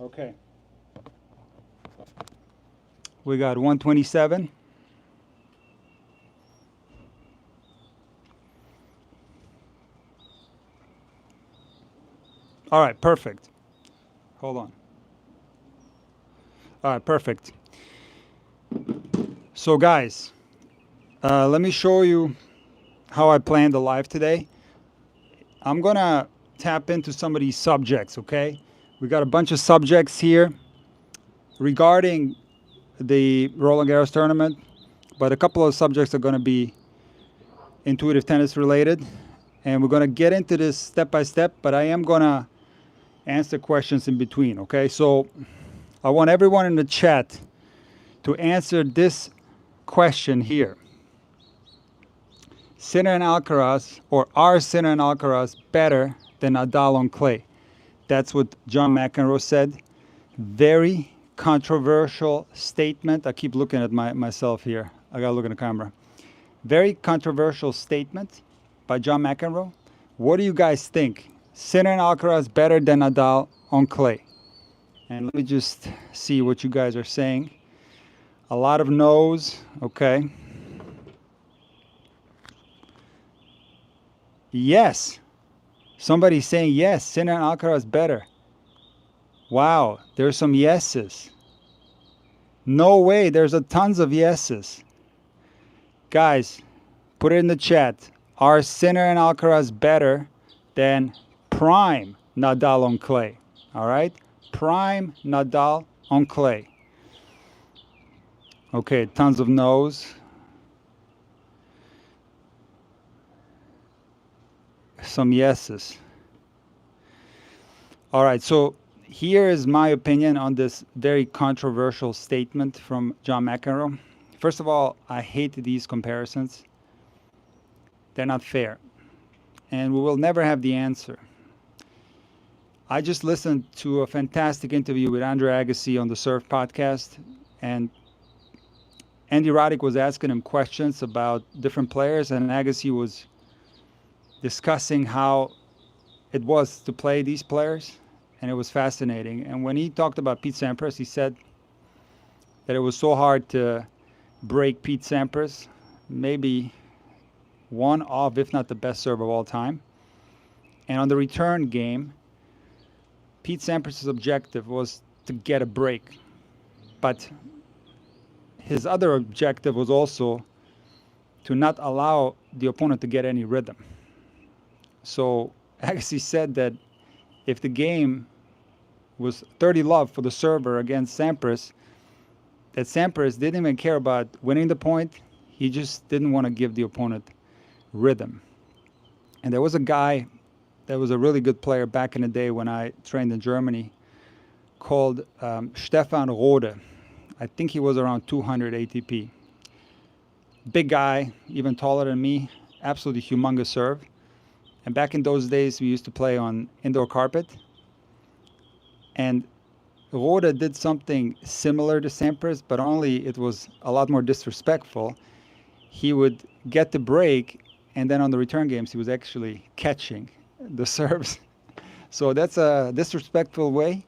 Okay. We got 127. All right, perfect. Hold on. All right, perfect. So, guys, let me show you how I planned the live today. I'm going to tap into some of these subjects, okay? We got a bunch of subjects here regarding the Roland Garros tournament, but a couple of subjects are going to be intuitive tennis related. And we're going to get into this step by step, but I am going to answer questions in between, okay? So I want everyone in the chat to answer this question here. Sinner and Alcaraz, or are Sinner and Alcaraz better than Nadal on clay? That's what John McEnroe said. Very controversial statement. I keep looking at myself here. I gotta look in the camera. Very controversial statement by John McEnroe. What do you guys think? Sinner and Alcaraz better than Nadal on clay? And let me just see what you guys are saying. A lot of no's, okay. Yes. Somebody's saying yes, Sinner and Alcaraz better. Wow, there's some yeses. No way, there's a tons of yeses. Guys, put it in the chat. Are Sinner and Alcaraz better than prime Nadal on clay? All right? Prime Nadal on clay. Okay, tons of no's. Some yeses. All right, so here is my opinion on this very controversial statement from John McEnroe. First of all, I hate these comparisons. They're not fair. And we will never have the answer. I just listened to a fantastic interview with Andre Agassi on the Surf podcast, and Andy Roddick was asking him questions about different players, and Agassi was discussing how it was to play these players, and it was fascinating. And when he talked about Pete Sampras, he said that it was so hard to break Pete Sampras, maybe one of, if not the best serve of all time. And on the return game, Pete Sampras' objective was to get a break. But his other objective was also to not allow the opponent to get any rhythm. So Agassi said that if the game was 30-love for the server against Sampras, that Sampras didn't even care about winning the point. He just didn't want to give the opponent rhythm. And there was a guy that was a really good player back in the day when I trained in Germany called Stefan Rode. I think he was around 200 ATP. Big guy, even taller than me, absolutely humongous serve. And back in those days, we used to play on indoor carpet. And Rode did something similar to Sampras, but only it was a lot more disrespectful. He would get the break, and then on the return games, he was actually catching the serves. So that's a disrespectful way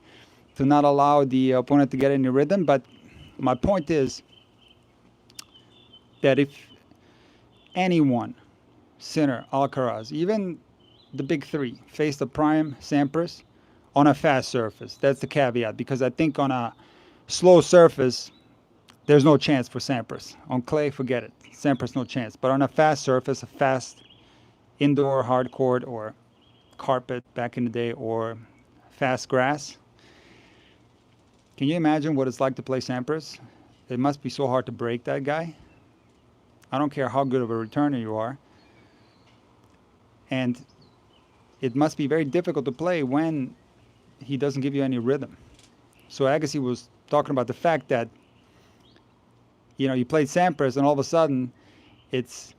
to not allow the opponent to get any rhythm. But my point is that if anyone, Sinner, Alcaraz, even the big three, face the prime Sampras on a fast surface, that's the caveat, because I think on a slow surface, there's no chance for Sampras. On clay, forget it. Sampras, no chance. But on a fast surface, a fast indoor hard court or carpet back in the day, or fast grass, can you imagine what it's like to play Sampras? It must be so hard to break that guy. I don't care how good of a returner you are. And it must be very difficult to play when he doesn't give you any rhythm. So Agassi was talking about the fact that, you played Sampras and all of a sudden it's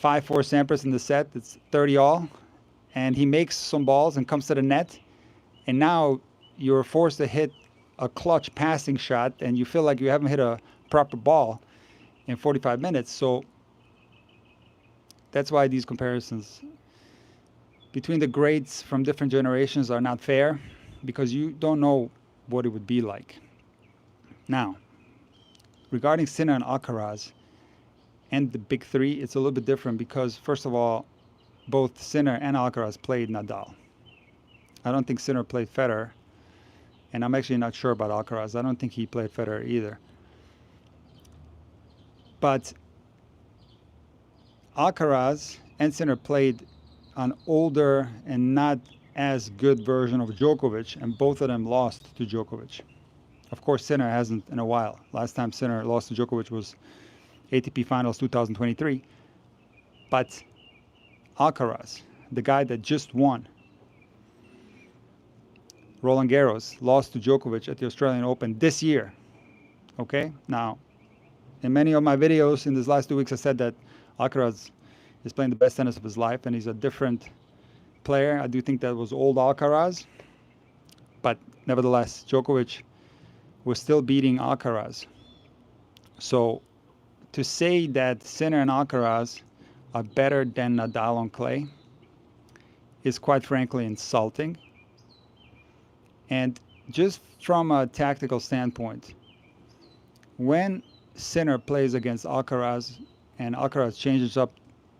5-4 Sampras in the set, it's 30 all, and he makes some balls and comes to the net, and now you're forced to hit a clutch passing shot and you feel like you haven't hit a proper ball in 45 minutes. So that's why these comparisons between the greats from different generations are not fair, because you don't know what it would be like. Now, regarding Sinner and Alcaraz and the big three, it's a little bit different because, first of all, both Sinner and Alcaraz played Nadal. I don't think Sinner played Federer, and I'm actually not sure about Alcaraz. I don't think he played Federer either. But Alcaraz and Sinner played an older and not as good version of Djokovic, and both of them lost to Djokovic. Of course, Sinner hasn't in a while. Last time Sinner lost to Djokovic was ATP Finals 2023. But Alcaraz, the guy that just won Roland Garros, lost to Djokovic at the Australian Open this year. Okay? Now, in many of my videos in these last 2 weeks, I said that Alcaraz is playing the best tennis of his life, and he's a different player. I do think that was old Alcaraz. But nevertheless, Djokovic was still beating Alcaraz. So to say that Sinner and Alcaraz are better than Nadal on clay is quite frankly insulting. And just from a tactical standpoint, when Sinner plays against Alcaraz and Alcaraz changes up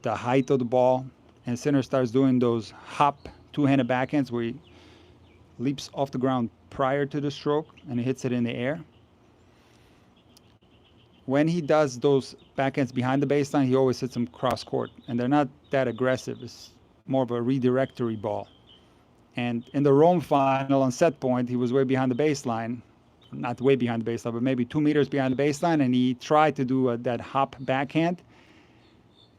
the height of the ball and Sinner starts doing those hop two-handed backhands where he leaps off the ground prior to the stroke and he hits it in the air. When he does those backhands behind the baseline, he always hits them cross court, and they're not that aggressive. It's more of a redirectory ball. And in the Rome final on set point, he was way behind the baseline, not way behind the baseline, but maybe 2 meters behind the baseline, and he tried to do that hop backhand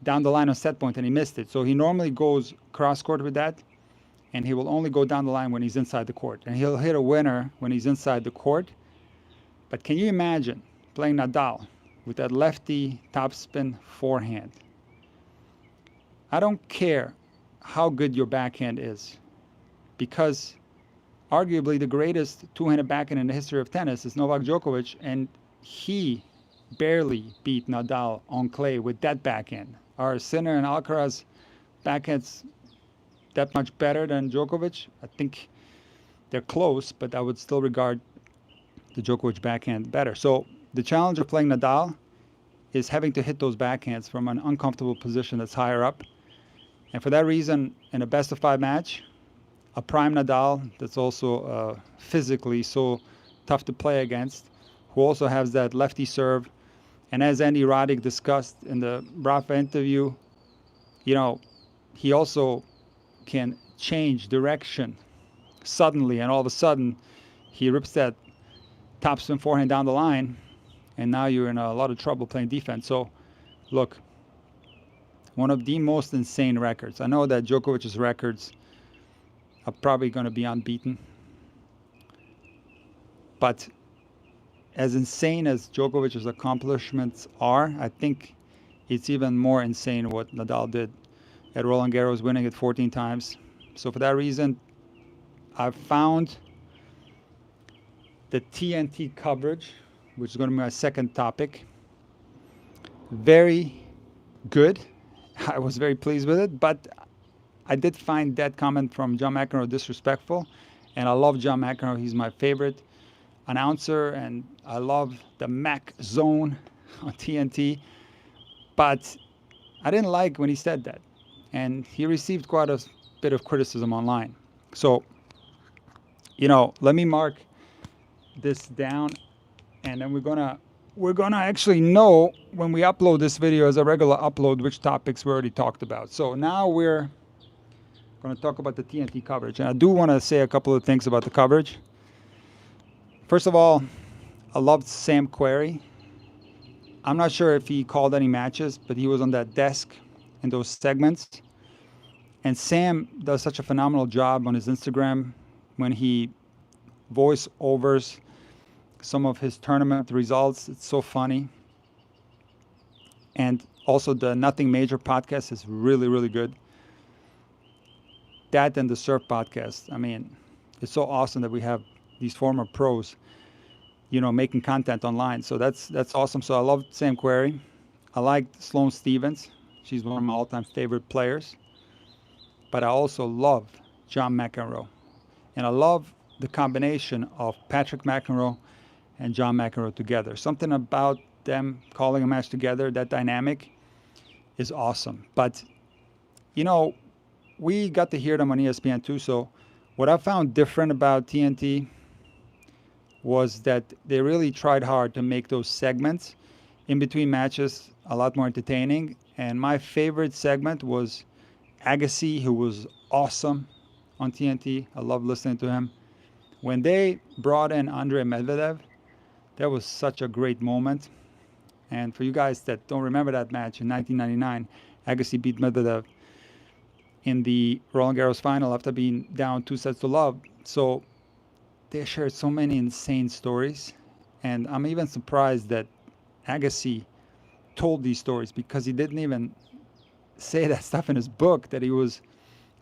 down the line on set point, and he missed it. So he normally goes cross court with that, and he will only go down the line when he's inside the court. And he'll hit a winner when he's inside the court. But can you imagine playing Nadal with that lefty topspin forehand? I don't care how good your backhand is, because arguably the greatest two-handed backhand in the history of tennis is Novak Djokovic, and he barely beat Nadal on clay with that backhand. Are Sinner and Alcaraz backhands that much better than Djokovic? I think they're close, but I would still regard the Djokovic backhand better. So the challenge of playing Nadal is having to hit those backhands from an uncomfortable position that's higher up. And for that reason, in a best-of-5 match, a prime Nadal that's also physically so tough to play against, who also has that lefty serve. And as Andy Roddick discussed in the Rafa interview, you know, he also can change direction suddenly, and all of a sudden he rips that topspin forehand down the line, and now you're in a lot of trouble playing defense. So, look, one of the most insane records. I know that Djokovic's records are probably going to be unbeaten, but as insane as Djokovic's accomplishments are, I think it's even more insane what Nadal did at Roland Garros, winning it 14 times. So for that reason, I've found the TNT coverage, which is going to be my second topic, very good. I was very pleased with it, but I did find that comment from John McEnroe disrespectful, and I love John McEnroe. He's my favorite announcer, and I love the Mac Zone on TNT, but I didn't like when he said that, and he received quite a bit of criticism online. So, you know, let me mark this down, and then we're gonna actually know when we upload this video as a regular upload which topics we already talked about. So now we're going to talk about the TNT coverage, and I do want to say a couple of things about the coverage. First of all, I loved Sam Querrey. I'm not sure if he called any matches, but he was on that desk in those segments. And Sam does such a phenomenal job on his Instagram when he voice overs some of his tournament results. It's so funny. And also the Nothing Major podcast is really, really good. That and the Surf podcast. I mean, it's so awesome that we have these former pros, you know, making content online. So that's awesome. So I love Sam Querrey. I like Sloane Stephens. She's one of my all-time favorite players. But I also love John McEnroe. And I love the combination of Patrick McEnroe and John McEnroe together. Something about them calling a match together, that dynamic is awesome. But, you know, we got to hear them on ESPN too. So what I found different about TNT was that they really tried hard to make those segments in between matches a lot more entertaining. And my favorite segment was Agassi, who was awesome on TNT. I love listening to him. When they brought in Andrei Medvedev, that was such a great moment. And for you guys that don't remember that match in 1999, Agassi beat Medvedev in the Roland Garros final after being down 2-0. So they shared so many insane stories. And I'm even surprised that Agassi told these stories, because he didn't even say that stuff in his book, that he was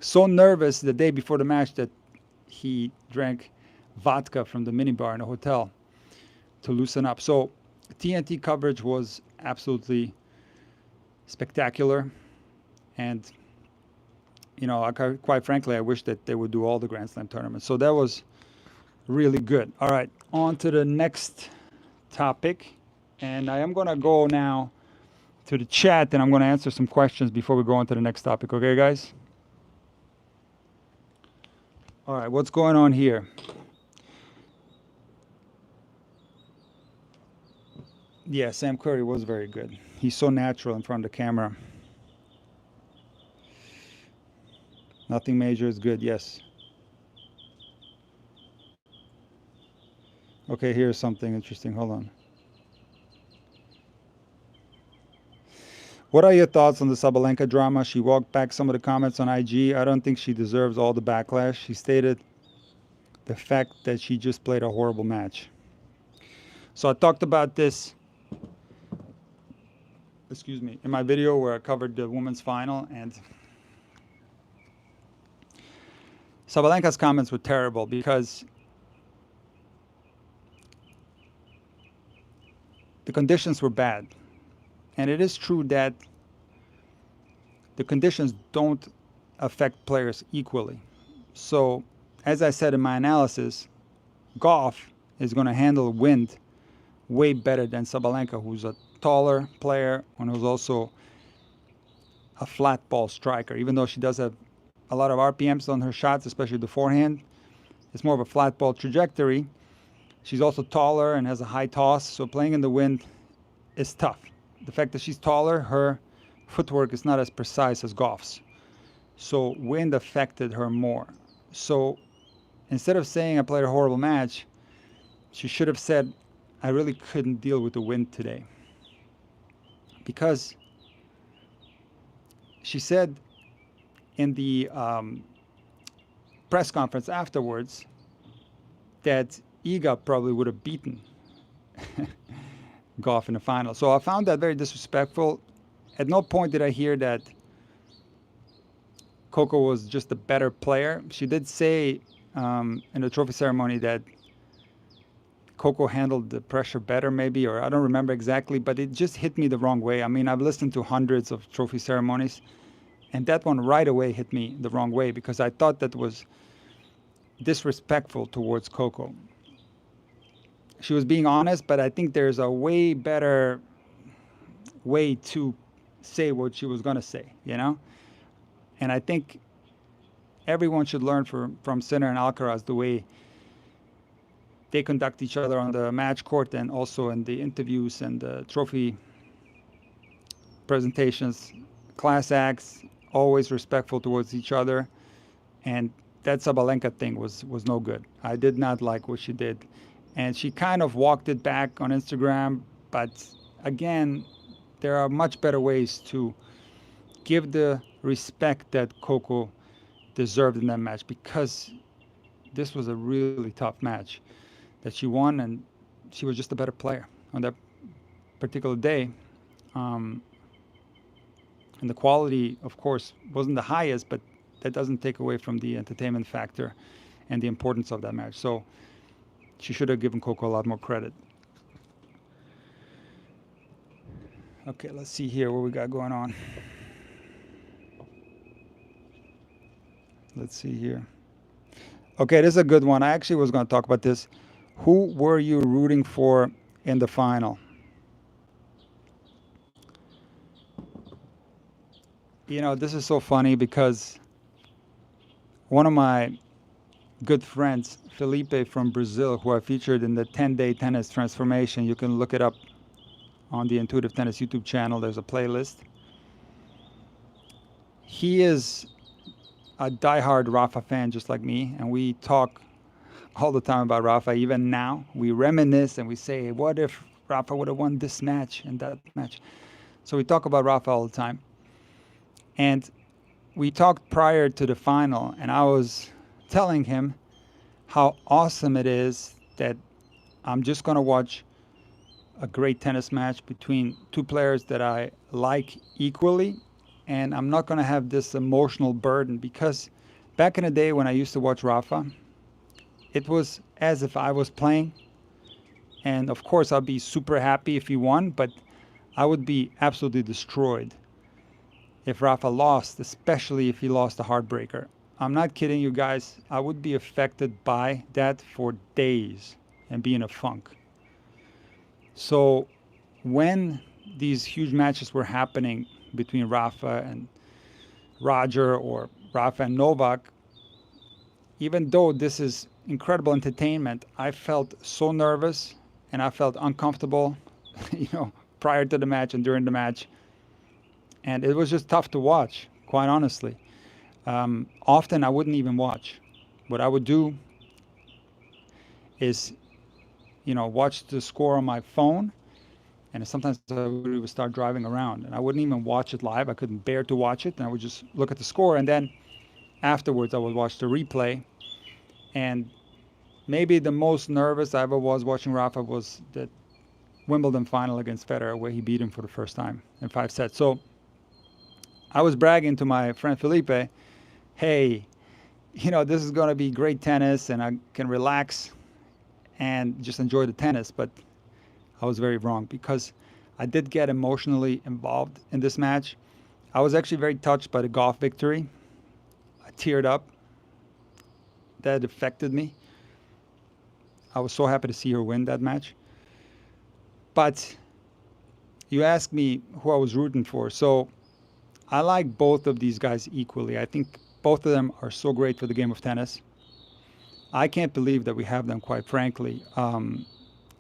so nervous the day before the match that he drank vodka from the minibar in a hotel to loosen up. So TNT coverage was absolutely spectacular. And, you know, quite frankly, I wish that they would do all the Grand Slam tournaments. So that was really good. All right, on to the next topic. And I am going to go now to the chat, and I'm going to answer some questions before we go on to the next topic. Okay, guys? All right, what's going on here? Yeah, Sam Querrey was very good. He's so natural in front of the camera. Nothing major is good, yes. Okay, here's something interesting. Hold on. What are your thoughts on the Sabalenka drama? She walked back some of the comments on IG. I don't think she deserves all the backlash. She stated the fact that she just played a horrible match. So I talked about this, excuse me, in my video where I covered the women's final, and Sabalenka's comments were terrible because the conditions were bad. And it is true that the conditions don't affect players equally. So, as I said in my analysis, Goff is going to handle wind way better than Sabalenka, who's a taller player and who's also a flat ball striker. Even though she does have a lot of RPMs on her shots, especially the forehand, it's more of a flat ball trajectory. She's also taller and has a high toss, so playing in the wind is tough. The fact that she's taller, her footwork is not as precise as Goff's. So wind affected her more. So instead of saying I played a horrible match, she should have said, I really couldn't deal with the wind today. Because she said in the press conference afterwards that Iga probably would have beaten Goff in the final. So I found that very disrespectful. At no point did I hear that Coco was just a better player. She did say in the trophy ceremony that Coco handled the pressure better, maybe, or I don't remember exactly, but it just hit me the wrong way. I mean, I've listened to hundreds of trophy ceremonies, and that one right away hit me the wrong way because I thought that was disrespectful towards Coco. She was being honest, but I think there's a way better way to say what she was going to say, you know? And I think everyone should learn from Sinner and Alcaraz the way they conduct each other on the match court and also in the interviews and the trophy presentations. Class acts, always respectful towards each other. And that Sabalenka thing was no good. I did not like what she did. And she kind of walked it back on Instagram. But again, there are much better ways to give the respect that Coco deserved in that match, because this was a really tough match that she won, and she was just a better player on that particular day. And the quality, of course, wasn't the highest, but that doesn't take away from the entertainment factor and the importance of that match. So she should have given Coco a lot more credit. Okay, let's see here what we got going on. Let's see here. Okay, this is a good one. I actually was going to talk about this. Who were you rooting for in the final? This is so funny because one of my good friends, Felipe from Brazil, who I featured in the 10-day tennis transformation, you can look it up on the Intuitive Tennis YouTube channel. There's a playlist. He is a diehard Rafa fan just like me, and we talk all the time about Rafa. Even now, we reminisce and we say, what if Rafa would have won this match and that match? So we talk about Rafa all the time. And we talked prior to the final, and I was telling him how awesome it is that I'm just going to watch a great tennis match between two players that I like equally, and I'm not going to have this emotional burden, because back in the day when I used to watch Rafa, it was as if I was playing, and of course I'd be super happy if he won, but I would be absolutely destroyed if Rafa lost, especially if he lost a heartbreaker. I'm not kidding you guys. I would be affected by that for days and be in a funk. So when these huge matches were happening between Rafa and Roger or Rafa and Novak, even though this is incredible entertainment, I felt so nervous and I felt uncomfortable, prior to the match and during the match. And it was just tough to watch, quite honestly. Often I wouldn't even watch. What I would do is, watch the score on my phone, and sometimes I would start driving around, and I wouldn't even watch it live. I couldn't bear to watch it, and I would just look at the score, and then afterwards I would watch the replay. And maybe the most nervous I ever was watching Rafa was the Wimbledon final against Federer, where he beat him for the first time in 5 sets. So I was bragging to my friend Felipe, hey, this is going to be great tennis and I can relax and just enjoy the tennis. But I was very wrong, because I did get emotionally involved in this match. I was actually very touched by the Goff victory. I teared up. That affected me. I was so happy to see her win that match. But you asked me who I was rooting for. So I like both of these guys equally. I think both of them are so great for the game of tennis. I can't believe that we have them, quite frankly.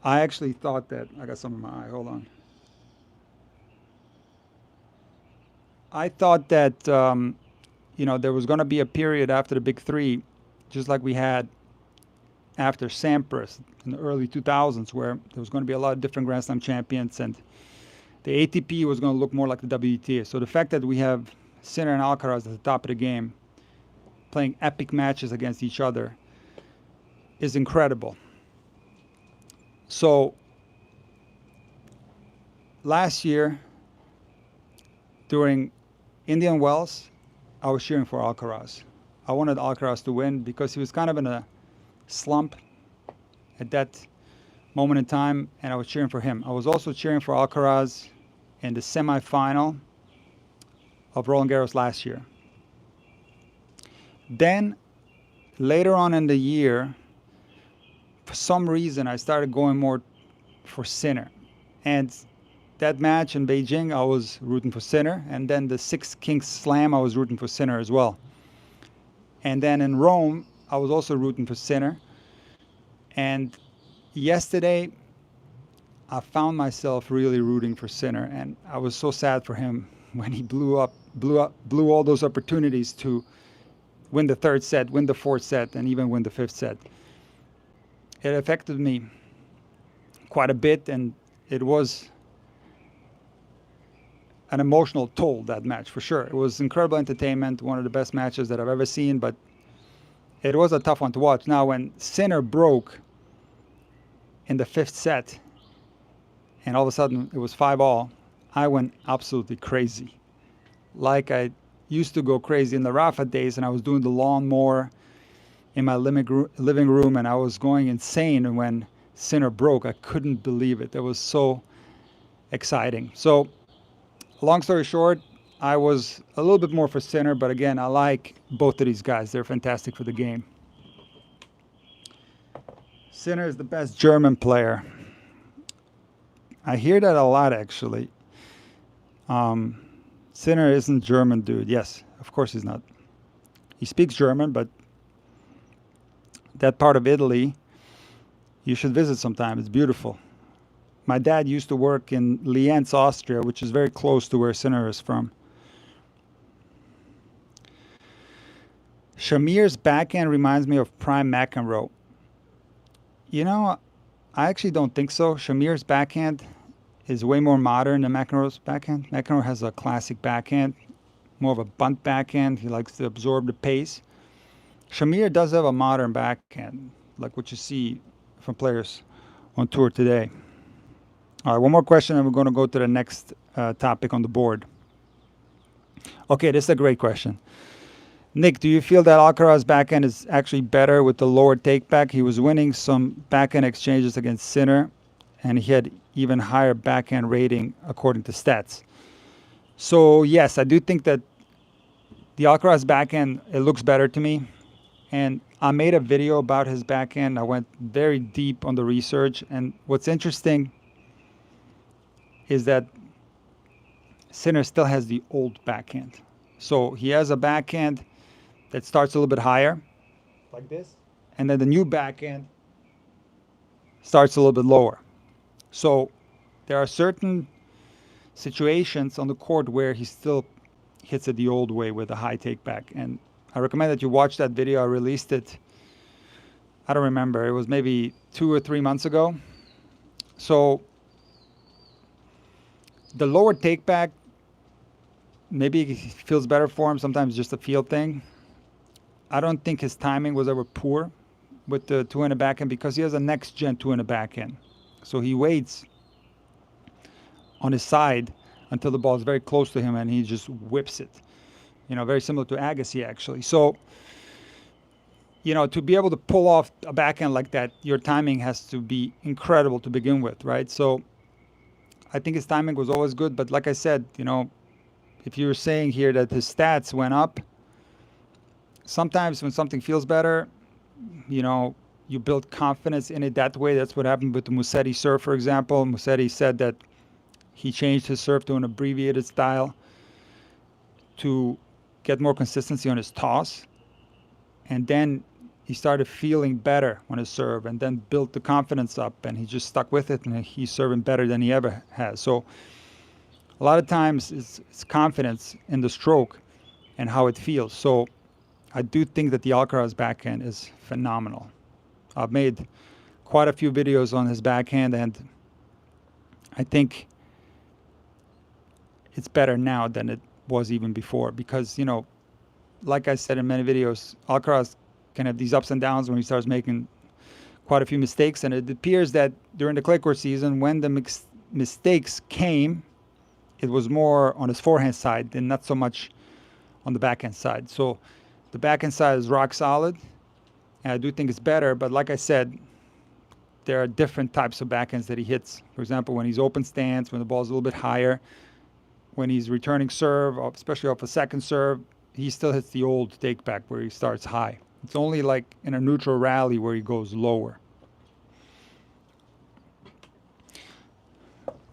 I actually thought that, I got some in my eye, hold on. I thought that, there was going to be a period after the big three, just like we had after Sampras in the early 2000s, where there was going to be a lot of different Grand Slam champions, and the ATP was going to look more like the WTA. So the fact that we have Sinner and Alcaraz at the top of the game playing epic matches against each other is incredible. So last year during Indian Wells, I was cheering for Alcaraz. I wanted Alcaraz to win because he was kind of in a slump at that moment in time, and I was cheering for him. I was also cheering for Alcaraz in the semifinal of Roland Garros last year. Then later on in the year, for some reason, I started going more for Sinner. And that match in Beijing, I was rooting for Sinner. And then the Six Kings Slam, I was rooting for Sinner as well. And then in Rome, I was also rooting for Sinner. And yesterday, I found myself really rooting for Sinner. And I was so sad for him when he blew all those opportunities to win the third set, win the fourth set, and even win the fifth set. It affected me quite a bit, and it was an emotional toll, that match, for sure. It was incredible entertainment, one of the best matches that I've ever seen, but it was a tough one to watch. Now, when Sinner broke in the fifth set, and all of a sudden it was 5-all, I went absolutely crazy. Like I used to go crazy in the Rafa days, and I was doing the lawnmower in my living room, and I was going insane. And when Sinner broke, I couldn't believe it. It was so exciting. So long story short, I was a little bit more for Sinner, but again, I like both of these guys. They're fantastic for the game. Sinner is the best German player. I hear that a lot, actually. Sinner isn't German, dude. Yes, of course he's not. He speaks German, but that part of Italy, you should visit sometime. It's beautiful. My dad used to work in Lienz, Austria, which is very close to where Sinner is from. Shamir's backhand reminds me of prime McEnroe. You know, I actually don't think so. Shamir's backhand is way more modern than McEnroe's backhand. McEnroe has a classic backhand, more of a bunt backhand. He likes to absorb the pace. Shamir does have a modern backhand, like what you see from players on tour today. All right, one more question, and we're going to go to the next topic on the board. Okay, this is a great question. Nick, do you feel that Alcaraz's backhand is actually better with the lower takeback? He was winning some backhand exchanges against Sinner, and he had even higher backhand rating according to stats. So yes, I do think that the Alcaraz backhand, it looks better to me. And I made a video about his backhand. I went very deep on the research. And what's interesting is that Sinner still has the old backhand. So he has a backhand that starts a little bit higher, like this. And then the new backhand starts a little bit lower. So there are certain situations on the court where he still hits it the old way with a high take back. And I recommend that you watch that video. I released it, I don't remember, it was maybe 2 or 3 months ago. So the lower take back, maybe it feels better for him. Sometimes just a feel thing. I don't think his timing was ever poor with the two-handed backhand because he has a next-gen two-handed backhand. So he waits on his side until the ball is very close to him and he just whips it. You know, very similar to Agassi, actually. So, you know, to be able to pull off a backhand like that, your timing has to be incredible to begin with, right? So I think his timing was always good. But like I said, you know, if you're saying here that his stats went up, sometimes when something feels better, you know, you build confidence in it that way. That's what happened with the Musetti serve, for example. Musetti said that he changed his serve to an abbreviated style to get more consistency on his toss. And then he started feeling better on his serve and then built the confidence up, and he just stuck with it, and he's serving better than he ever has. So a lot of times it's confidence in the stroke and how it feels. So I do think that the Alcaraz backhand is phenomenal. I've made quite a few videos on his backhand, and I think it's better now than it was even before because, you know, like I said in many videos, Alcaraz can have these ups and downs when he starts making quite a few mistakes, and it appears that during the clay court season, when the mistakes came, it was more on his forehand side and not so much on the backhand side. So the backhand side is rock solid, and I do think it's better. But like I said, there are different types of backhands that he hits. For example, when he's open stance, when the ball's a little bit higher, when he's returning serve, especially off a second serve, he still hits the old take back where he starts high. It's only like in a neutral rally where he goes lower.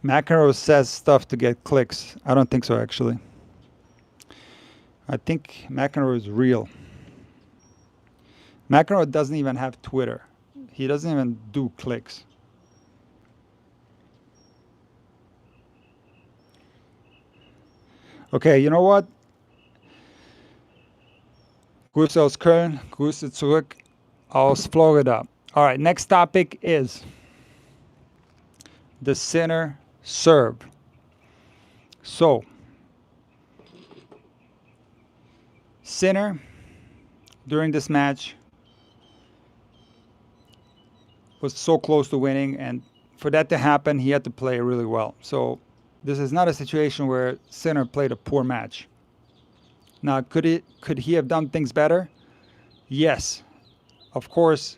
McEnroe says stuff to get clicks. I don't think so, actually. I think McEnroe is real. McEnroe doesn't even have Twitter. He doesn't even do clicks. Okay, you know what? Grüße aus Köln, Grüße zurück aus Florida. All right, next topic is the Sinner serve. So, Sinner, during this match, was so close to winning, and for that to happen, he had to play really well. So, this is not a situation where Sinner played a poor match. Now, could he have done things better? Yes. Of course,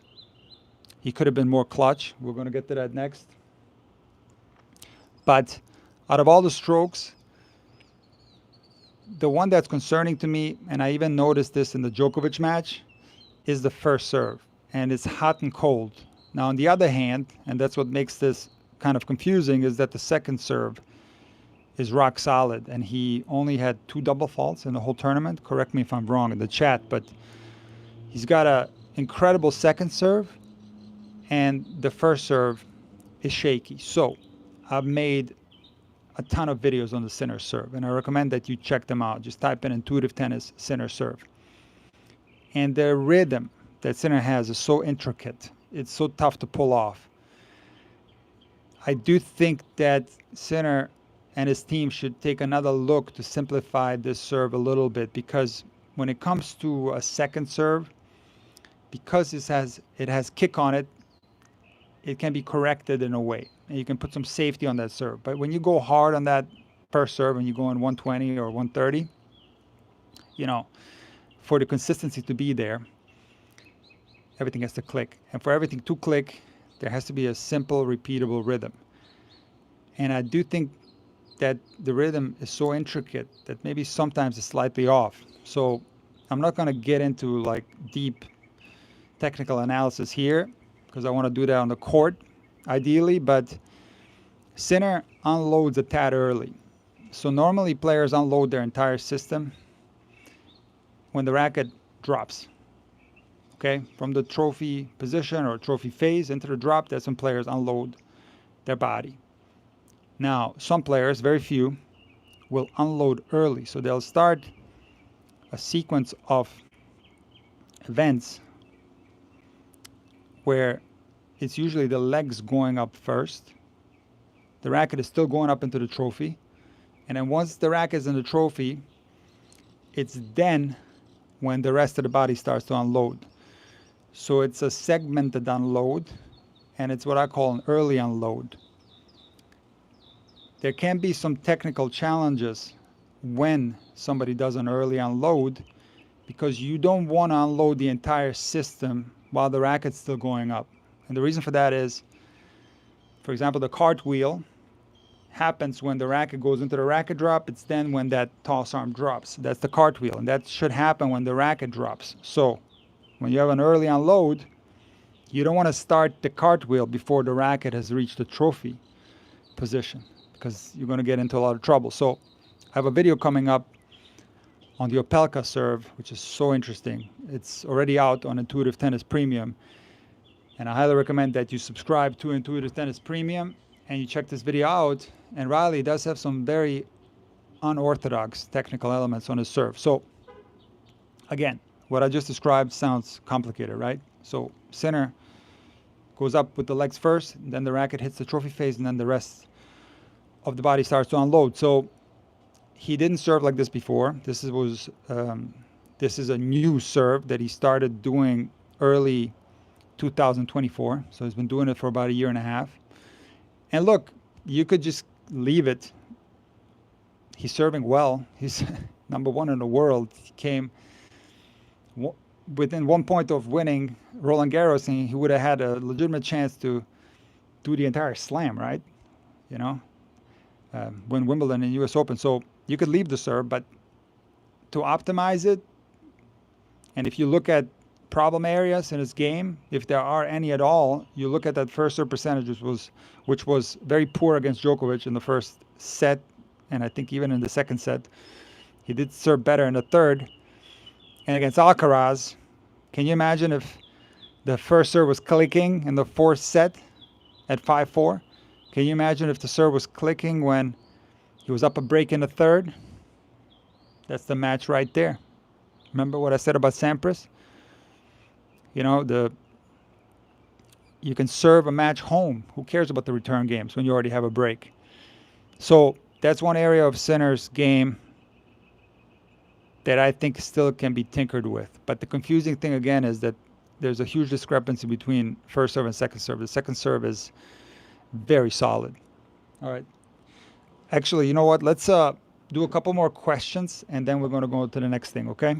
he could have been more clutch. We're going to get to that next. But out of all the strokes, the one that's concerning to me, and I even noticed this in the Djokovic match, is the first serve. And it's hot and cold. Now, on the other hand, and that's what makes this kind of confusing, is that the second serve is rock solid, and he only had 2 double faults in the whole tournament. Correct me if I'm wrong in the chat, but he's got a incredible second serve, and the first serve is shaky. So I've made a ton of videos on the Sinner serve, and I recommend that you check them out. Just type in intuitive tennis Sinner serve. And the rhythm that Sinner has is so intricate. It's so tough to pull off. I do think that Sinner and his team should take another look to simplify this serve a little bit, because when it comes to a second serve, because it has kick on it, it can be corrected in a way, and you can put some safety on that serve. But when you go hard on that first serve and you go in 120 or 130, you know, for the consistency to be there, everything has to click. And for everything to click, there has to be a simple, repeatable rhythm. And I do think that the rhythm is so intricate that maybe sometimes it's slightly off. So I'm not going to get into like deep technical analysis here, because I want to do that on the court, ideally, but Sinner unloads a tad early. So normally players unload their entire system when the racket drops. Okay, from the trophy position or trophy phase into the drop, that's when players unload their body. Now, some players, very few, will unload early. So they'll start a sequence of events where it's usually the legs going up first. The racket is still going up into the trophy. And then once the racket is in the trophy, it's then when the rest of the body starts to unload. So it's a segmented unload, and it's what I call an early unload. There can be some technical challenges when somebody does an early unload, because you don't want to unload the entire system while the racket's still going up. And the reason for that is, for example, the cartwheel happens when the racket goes into the racket drop. It's then when that toss arm drops. That's the cartwheel, and that should happen when the racket drops. So when you have an early unload, you don't want to start the cartwheel before the racket has reached the trophy position, because you're going to get into a lot of trouble. So I have a video coming up on the Opelka serve, which is so interesting. It's already out on Intuitive Tennis Premium, and I highly recommend that you subscribe to Intuitive Tennis Premium and you check this video out. And Riley does have some very unorthodox technical elements on his serve. So again, what I just described sounds complicated, right? So Sinner goes up with the legs first, then the racket hits the trophy phase, and then the rest of the body starts to unload. So he didn't serve like this before. This is a new serve that he started doing early 2024. So he's been doing it for about a year and a half. And look, you could just leave it. He's serving well. He's number 1 in the world. He came within 1 point of winning Roland Garros, and he would have had a legitimate chance to do the entire slam, right? You know, win Wimbledon and US Open. So you could leave the serve, but to optimize it, and if you look at problem areas in his game, if there are any at all, you look at that first serve percentage, which was very poor against Djokovic in the first set, and I think even in the second set. He did serve better in the third. And against Alcaraz, can you imagine if the first serve was clicking in the fourth set at 5-4? Can you imagine if the serve was clicking when he was up a break in the third? That's the match right there. Remember what I said about Sampras? You know, you can serve a match home. Who cares about the return games when you already have a break? So that's one area of Sinner's game that I think still can be tinkered with. But the confusing thing again is that there's a huge discrepancy between first serve and second serve. The second serve is very solid. All right. Actually, you know what? Let's do a couple more questions, and then we're going to go to the next thing, okay?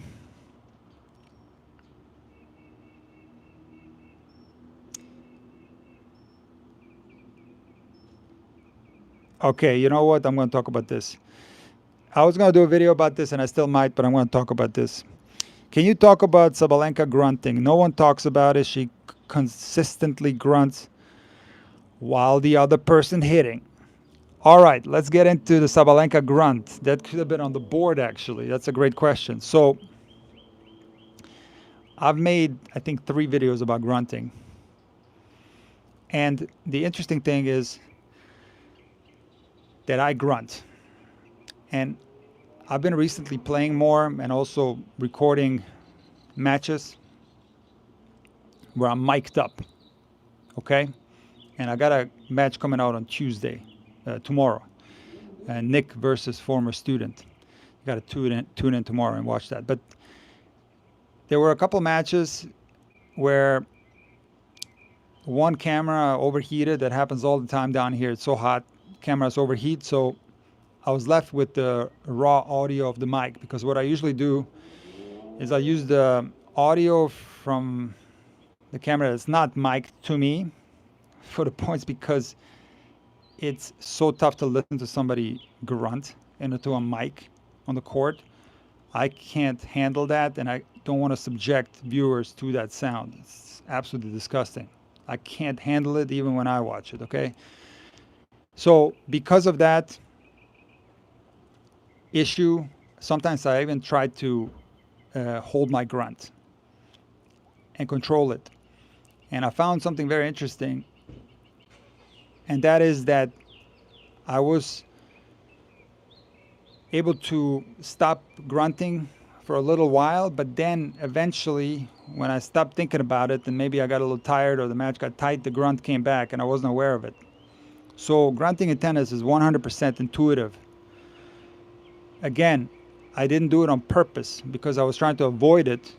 Okay, you know what? I'm going to talk about this. I was going to do a video about this, and I still might, but I'm going to talk about this. Can you talk about Sabalenka grunting? No one talks about it. She consistently grunts while the other person hitting. All right, let's get into the Sabalenka grunt. That could have been on the board, actually. That's a great question. So I've made, I think, 3 videos about grunting. And the interesting thing is that I grunt. And I've been recently playing more and also recording matches where I'm mic'd up, okay? And I got a match coming out on Tuesday, tomorrow. Nick versus former student. You got to tune in tomorrow and watch that. But there were a couple matches where one camera overheated. That happens all the time down here. It's so hot, cameras overheat. So I was left with the raw audio of the mic, because what I usually do is I use the audio from the camera that's not mic'd to me for the points, because it's so tough to listen to somebody grunt into a mic on the court. I can't handle that, and I don't want to subject viewers to that sound. It's absolutely disgusting. I can't handle it even when I watch it, okay? So because of that issue, sometimes I even try to hold my grunt and control it. And I found something very interesting, and that is that I was able to stop grunting for a little while, but then eventually, when I stopped thinking about it and maybe I got a little tired or the match got tight, the grunt came back and I wasn't aware of it. So grunting in tennis is 100% intuitive. Again, I didn't do it on purpose because I was trying to avoid it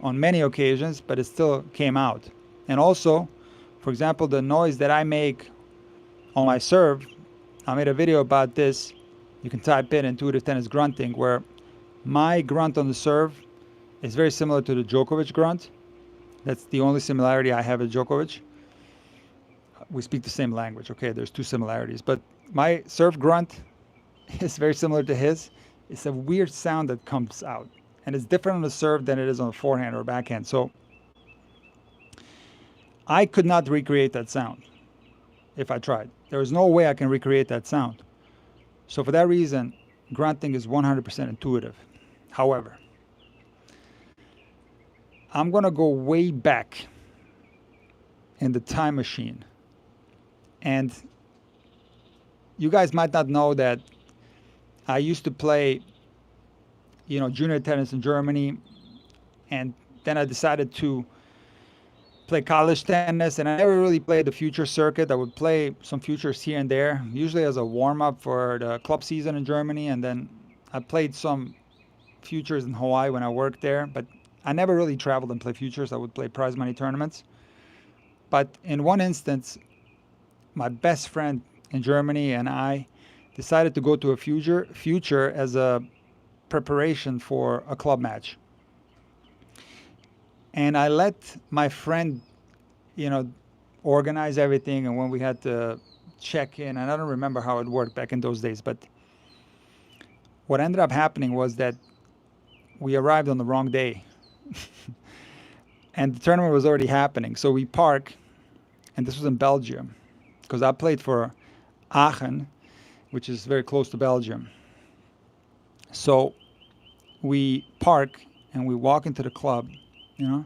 on many occasions, but it still came out. And also, for example, the noise that I make on my serve, I made a video about this. You can type in intuitive tennis grunting, where my grunt on the serve is very similar to the Djokovic grunt. That's the only similarity I have with Djokovic. We speak the same language, okay? There's 2 similarities. But my serve grunt is very similar to his. It's a weird sound that comes out. And it's different on the serve than it is on the forehand or backhand. So I could not recreate that sound if I tried. There is no way I can recreate that sound. So for that reason, grunting is 100% intuitive. However, I'm going to go way back in the time machine. And you guys might not know that I used to play, junior tennis in Germany. And then I decided to play college tennis, and I never really played the future circuit. I would play some futures here and there, usually as a warm-up for the club season in Germany. And then I played some futures in Hawaii when I worked there, but I never really traveled and played futures. I would play prize money tournaments. But in one instance, my best friend in Germany and I decided to go to a future as a preparation for a club match. And I let my friend, organize everything. And when we had to check in, and I don't remember how it worked back in those days, but what ended up happening was that we arrived on the wrong day. And the tournament was already happening. So we park, and this was in Belgium, because I played for Aachen, which is very close to Belgium. So we park and we walk into the club, and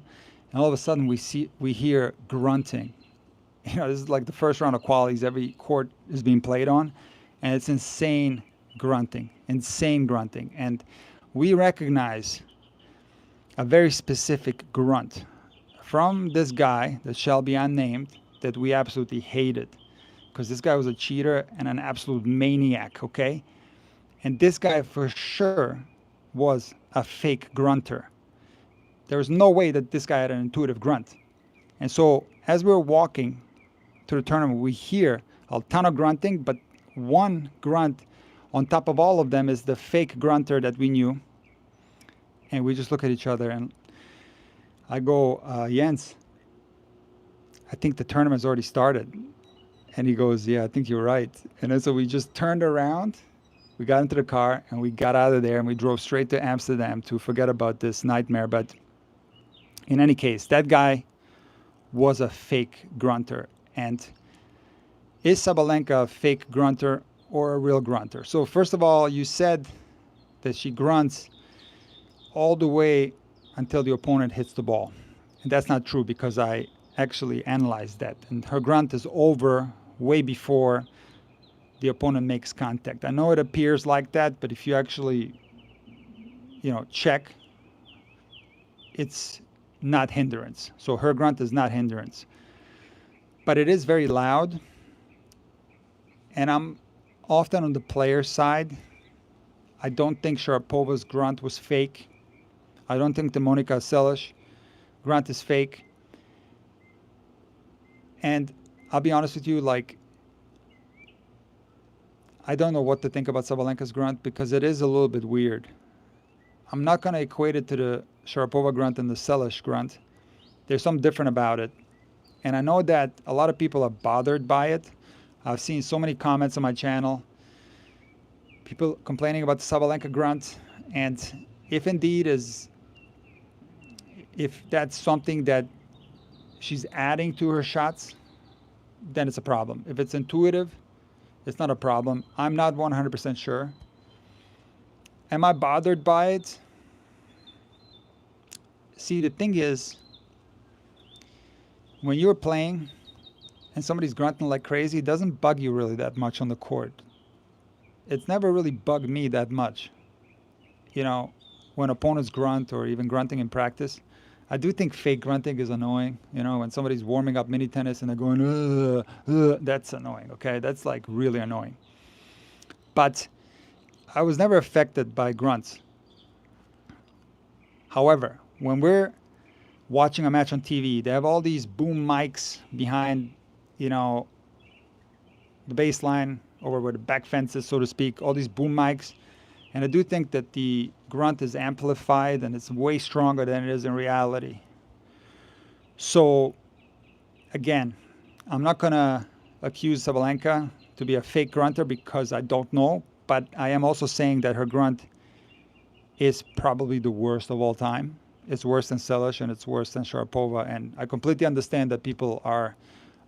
all of a sudden we hear grunting. This is like the first round of qualies every court is being played on, and it's insane grunting. And we recognize a very specific grunt from this guy that shall be unnamed that we absolutely hated, because this guy was a cheater and an absolute maniac, okay? And this guy for sure was a fake grunter. There was no way that this guy had an intuitive grunt. And so as we were walking to the tournament, we hear a ton of grunting, but one grunt on top of all of them is the fake grunter that we knew. And we just look at each other, and I go, Jens, I think the tournament's already started. And he goes, yeah, I think you're right. And then so we just turned around, we got into the car, and we got out of there, and we drove straight to Amsterdam to forget about this nightmare. But in any case, that guy was a fake grunter. And is Sabalenka a fake grunter or a real grunter? So first of all, you said that she grunts all the way until the opponent hits the ball. And that's not true because I actually analyzed that. And her grunt is over way before the opponent makes contact. I know it appears like that, but if you actually, check, it's not hindrance. So her grunt is not hindrance. But it is very loud. And I'm often on the player's side. I don't think Sharapova's grunt was fake. I don't think the Monica Seles grunt is fake. And I'll be honest with you, I don't know what to think about Sabalenka's grunt because it is a little bit weird. I'm not going to equate it to the Sharapova grunt and the Seles grunt. There's something different about it. And I know that a lot of people are bothered by it. I've seen so many comments on my channel. People complaining about the Sabalenka grunt. And if that's something that she's adding to her shots, then it's a problem. If it's intuitive, it's not a problem. I'm not 100% sure. Am I bothered by it? See, the thing is, when you're playing and somebody's grunting like crazy, it doesn't bug you really that much on the court. It's never really bugged me that much. When opponents grunt or even grunting in practice. I do think fake grunting is annoying. When somebody's warming up mini tennis and they're going, that's annoying, okay? That's really annoying. But I was never affected by grunts. However, when we're watching a match on TV, they have all these boom mics behind, the baseline or where the back fence is, so to speak, all these boom mics. And I do think that the grunt is amplified and it's way stronger than it is in reality. So, again, I'm not going to accuse Sabalenka to be a fake grunter because I don't know. But I am also saying that her grunt is probably the worst of all time. It's worse than Seles and it's worse than Sharapova. And I completely understand that people are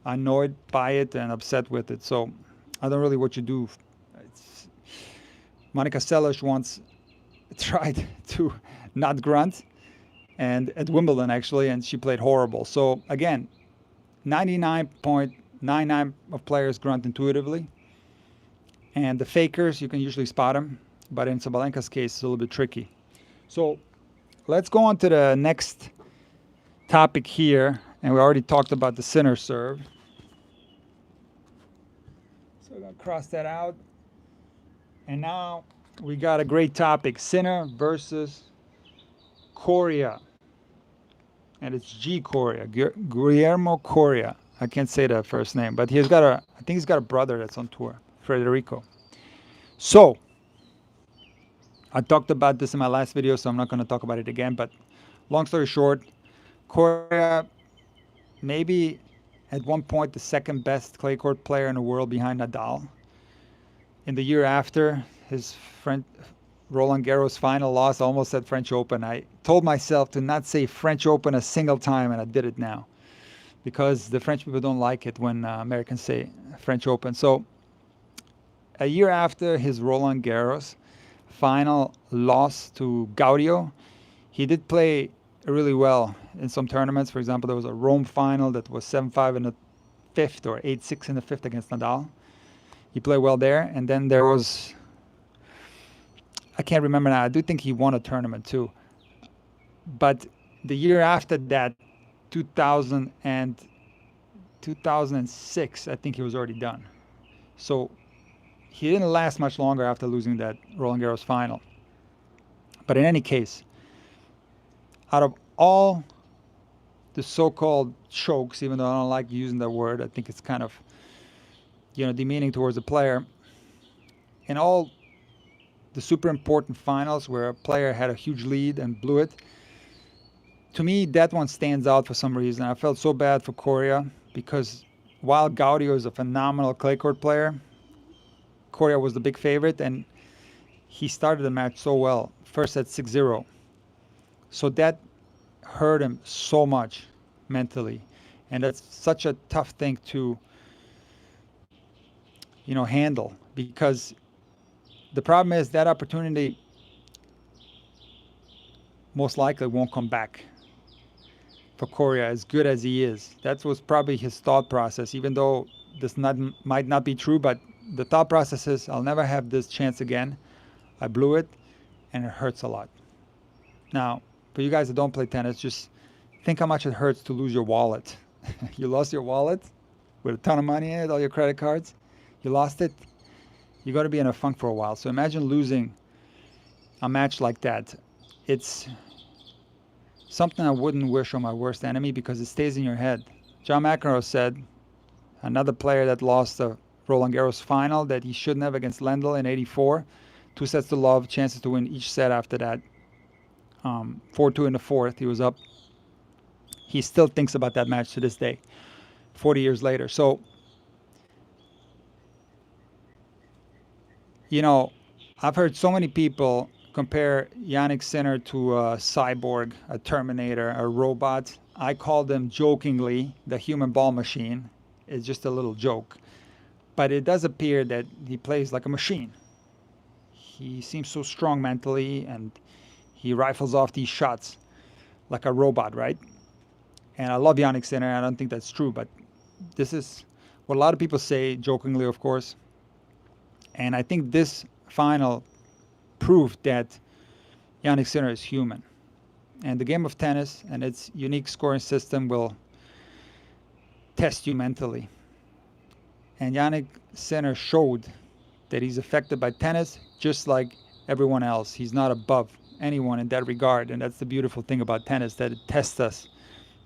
annoyed by it and upset with it. So I don't really what you do. Monica Seles once tried to not grunt, and at Wimbledon actually, and she played horrible. So again, 99.99% of players grunt intuitively, and the fakers, you can usually spot them, but in Sabalenka's case, it's a little bit tricky. So let's go on to the next topic here, and we already talked about the Sinner serve. So we're going to cross that out. And now we got a great topic, Sinner versus Coria. And it's G. Coria, Guillermo Coria. I can't say that first name, but I think he's got a brother that's on tour, Federico. So, I talked about this in my last video, so I'm not going to talk about it again. But long story short, Coria, maybe at one point the second best clay court player in the world behind Nadal. In the year after his Roland Garros final loss, almost at French Open, I told myself to not say French Open a single time, and I did it now. Because the French people don't like it when Americans say French Open. So a year after his Roland Garros final loss to Gaudio, he did play really well in some tournaments. For example, there was a Rome final that was 7-5 in the fifth or 8-6 in the fifth against Nadal. He played well there. And then there was, I can't remember now, I do think he won a tournament too. But the year after that, 2006, I think he was already done. So he didn't last much longer after losing that Roland Garros final. But in any case, out of all the so-called chokes, even though I don't like using that word, I think it's kind of, demeaning towards the player. In all the super important finals where a player had a huge lead and blew it, to me, that one stands out for some reason. I felt so bad for Coria because while Gaudio is a phenomenal clay court player, Coria was the big favorite and he started the match so well. First at 6-0. So that hurt him so much mentally. And that's such a tough thing to, handle, because the problem is that opportunity most likely won't come back for Correa, as good as he is. That was probably his thought process, even though might not be true, but the thought process is, I'll never have this chance again. I blew it, and it hurts a lot. Now, for you guys that don't play tennis, just think how much it hurts to lose your wallet. You lost your wallet with a ton of money in it, all your credit cards. You lost it. You're going to be in a funk for a while. So imagine losing a match like that. It's something I wouldn't wish on my worst enemy, because it stays in your head. John McEnroe said, another player that lost the Roland Garros final, that he shouldn't have, against Lendl in '84. 2 sets to love, chances to win each set after that. 4-2 in the fourth, he was up. He still thinks about that match to this day, 40 years later. So, I've heard so many people compare Jannik Sinner to a cyborg, a Terminator, a robot. I call them jokingly the human ball machine. It's just a little joke. But it does appear that he plays like a machine. He seems so strong mentally, and he rifles off these shots like a robot, right? And I love Jannik Sinner. I don't think that's true, but this is what a lot of people say, jokingly, of course. And I think this final proved that Jannik Sinner is human. And the game of tennis and its unique scoring system will test you mentally. And Jannik Sinner showed that he's affected by tennis just like everyone else. He's not above anyone in that regard. And that's the beautiful thing about tennis, that it tests us.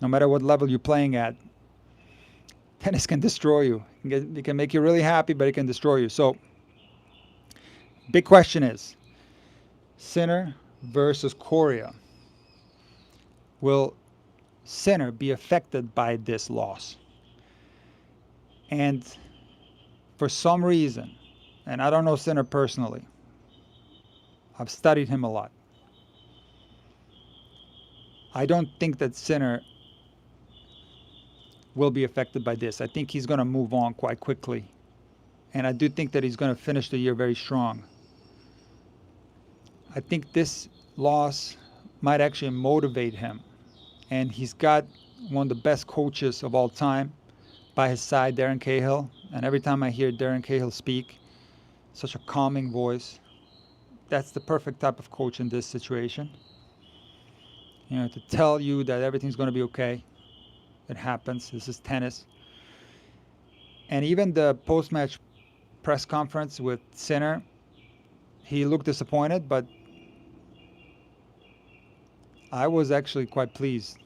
No matter what level you're playing at, tennis can destroy you. It can make you really happy, but it can destroy you. So, big question is, Sinner versus Correa. Will Sinner be affected by this loss? And for some reason, and I don't know Sinner personally, I've studied him a lot, I don't think that Sinner will be affected by this. I think he's going to move on quite quickly. And I do think that he's going to finish the year very strong. I think this loss might actually motivate him. And he's got one of the best coaches of all time by his side, Darren Cahill. And every time I hear Darren Cahill speak, such a calming voice. That's the perfect type of coach in this situation. To tell you that everything's going to be okay. It happens. This is tennis. And even the post-match press conference with Sinner, he looked disappointed, but I was actually quite pleased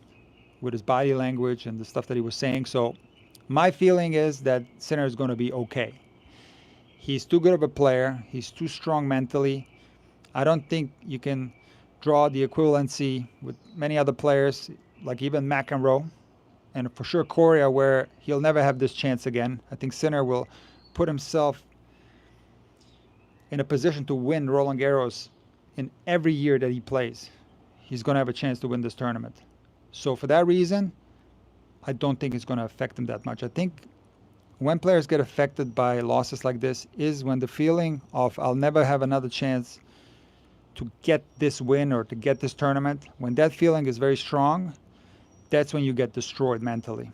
with his body language and the stuff that he was saying. So my feeling is that Sinner is going to be okay. He's too good of a player. He's too strong mentally. I don't think you can draw the equivalency with many other players, like even McEnroe, and for sure Correa, where he'll never have this chance again. I think Sinner will put himself in a position to win Roland Garros in every year that he plays. He's going to have a chance to win this tournament. So for that reason, I don't think it's going to affect him that much. I think when players get affected by losses like this is when the feeling of I'll never have another chance to get this win or to get this tournament, when that feeling is very strong, that's when you get destroyed mentally.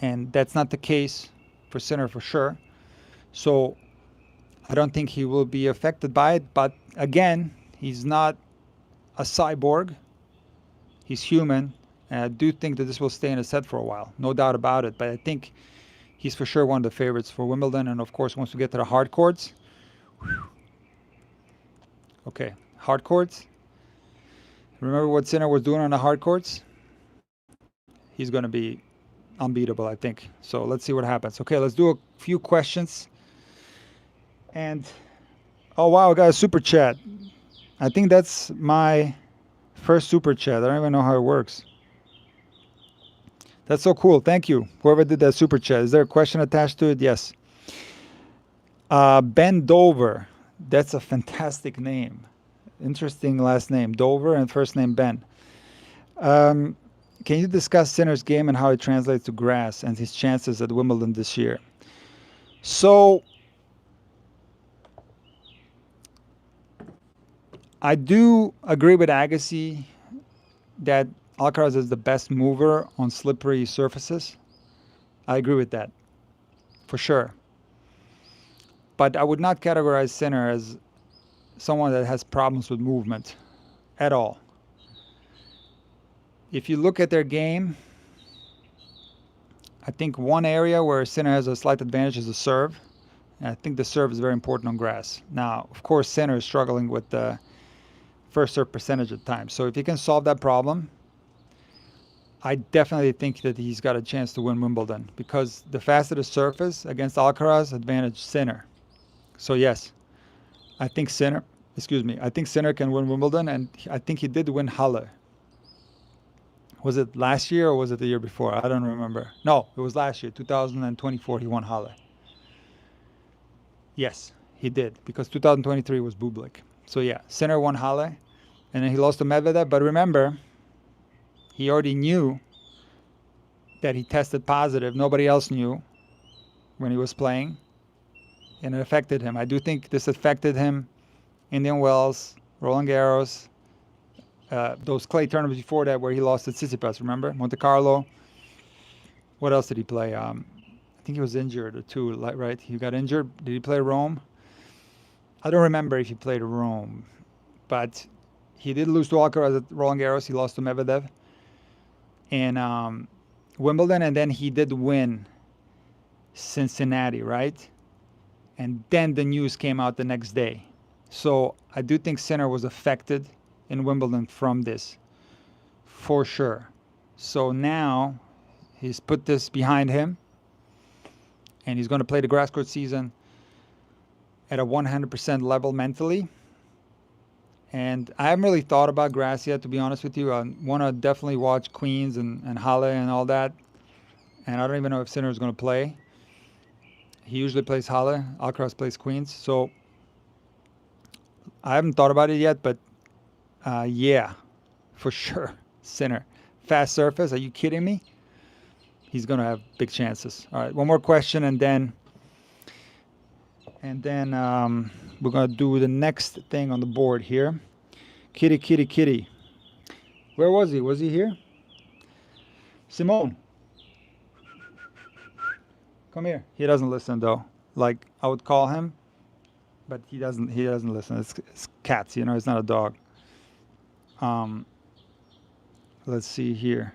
And that's not the case for Sinner for sure. So I don't think he will be affected by it. But again, he's not a cyborg. He's human. And I do think that this will stay in a set for a while. No doubt about it. But I think he's for sure one of the favorites for Wimbledon. And of course, once we get to the hard courts. Okay, hard courts. Remember what Sinner was doing on the hard courts? He's going to be unbeatable, I think. So let's see what happens. Okay, let's do a few questions. And, oh wow, I got a super chat. I think that's my first super chat. I don't even know how it works. That's so cool. Thank you. Whoever did that super chat. Is there a question attached to it? Yes. Ben Dover. That's a fantastic name. Interesting last name. Dover and first name Ben. Can you discuss Sinner's game and how it translates to grass and his chances at Wimbledon this year? So I do agree with Agassi that Alcaraz is the best mover on slippery surfaces. I agree with that, for sure. But I would not categorize Sinner as someone that has problems with movement at all. If you look at their game, I think one area where Sinner has a slight advantage is the serve. And I think the serve is very important on grass. Now, of course, Sinner is struggling with the first serve percentage at times. So if he can solve that problem, I definitely think that he's got a chance to win Wimbledon, because the faster the surface against Alcaraz, advantage Sinner. So yes, I think Sinner can win Wimbledon, and I think he did win Halle. Was it last year or was it the year before? I don't remember. No, it was last year, 2024, he won Halle. Yes, he did, because 2023 was Bublik. So yeah, Sinner won Halle, and then he lost to Medvedev. But remember, he already knew that he tested positive. Nobody else knew when he was playing, and it affected him. I do think this affected him. Indian Wells, Roland Garros, those clay tournaments before that where he lost to Tsitsipas, remember? Monte Carlo. What else did he play? I think he was injured or two, right? He got injured. Did he play Rome? I don't remember if he played Rome, but he did lose to Alcaraz at Roland Garros. He lost to Medvedev in Wimbledon, and then he did win Cincinnati, right? And then the news came out the next day. So I do think Sinner was affected in Wimbledon from this, for sure. So now he's put this behind him, and he's going to play the grass court season at a 100% level mentally. And I haven't really thought about grass yet, to be honest with you. I want to definitely watch Queens and Halle and all that. And I don't even know if Sinner is going to play. He usually plays Halle. Alcaraz plays Queens. So I haven't thought about it yet, but yeah, for sure. Sinner. Fast surface. Are you kidding me? He's going to have big chances. All right, one more question, and then we're going to do the next thing on the board here. Kitty. Where was he? Was he here? Simone. Come here. He doesn't listen, though. Like, I would call him, but he doesn't listen. It's cats, you know, it's not a dog. Let's see here.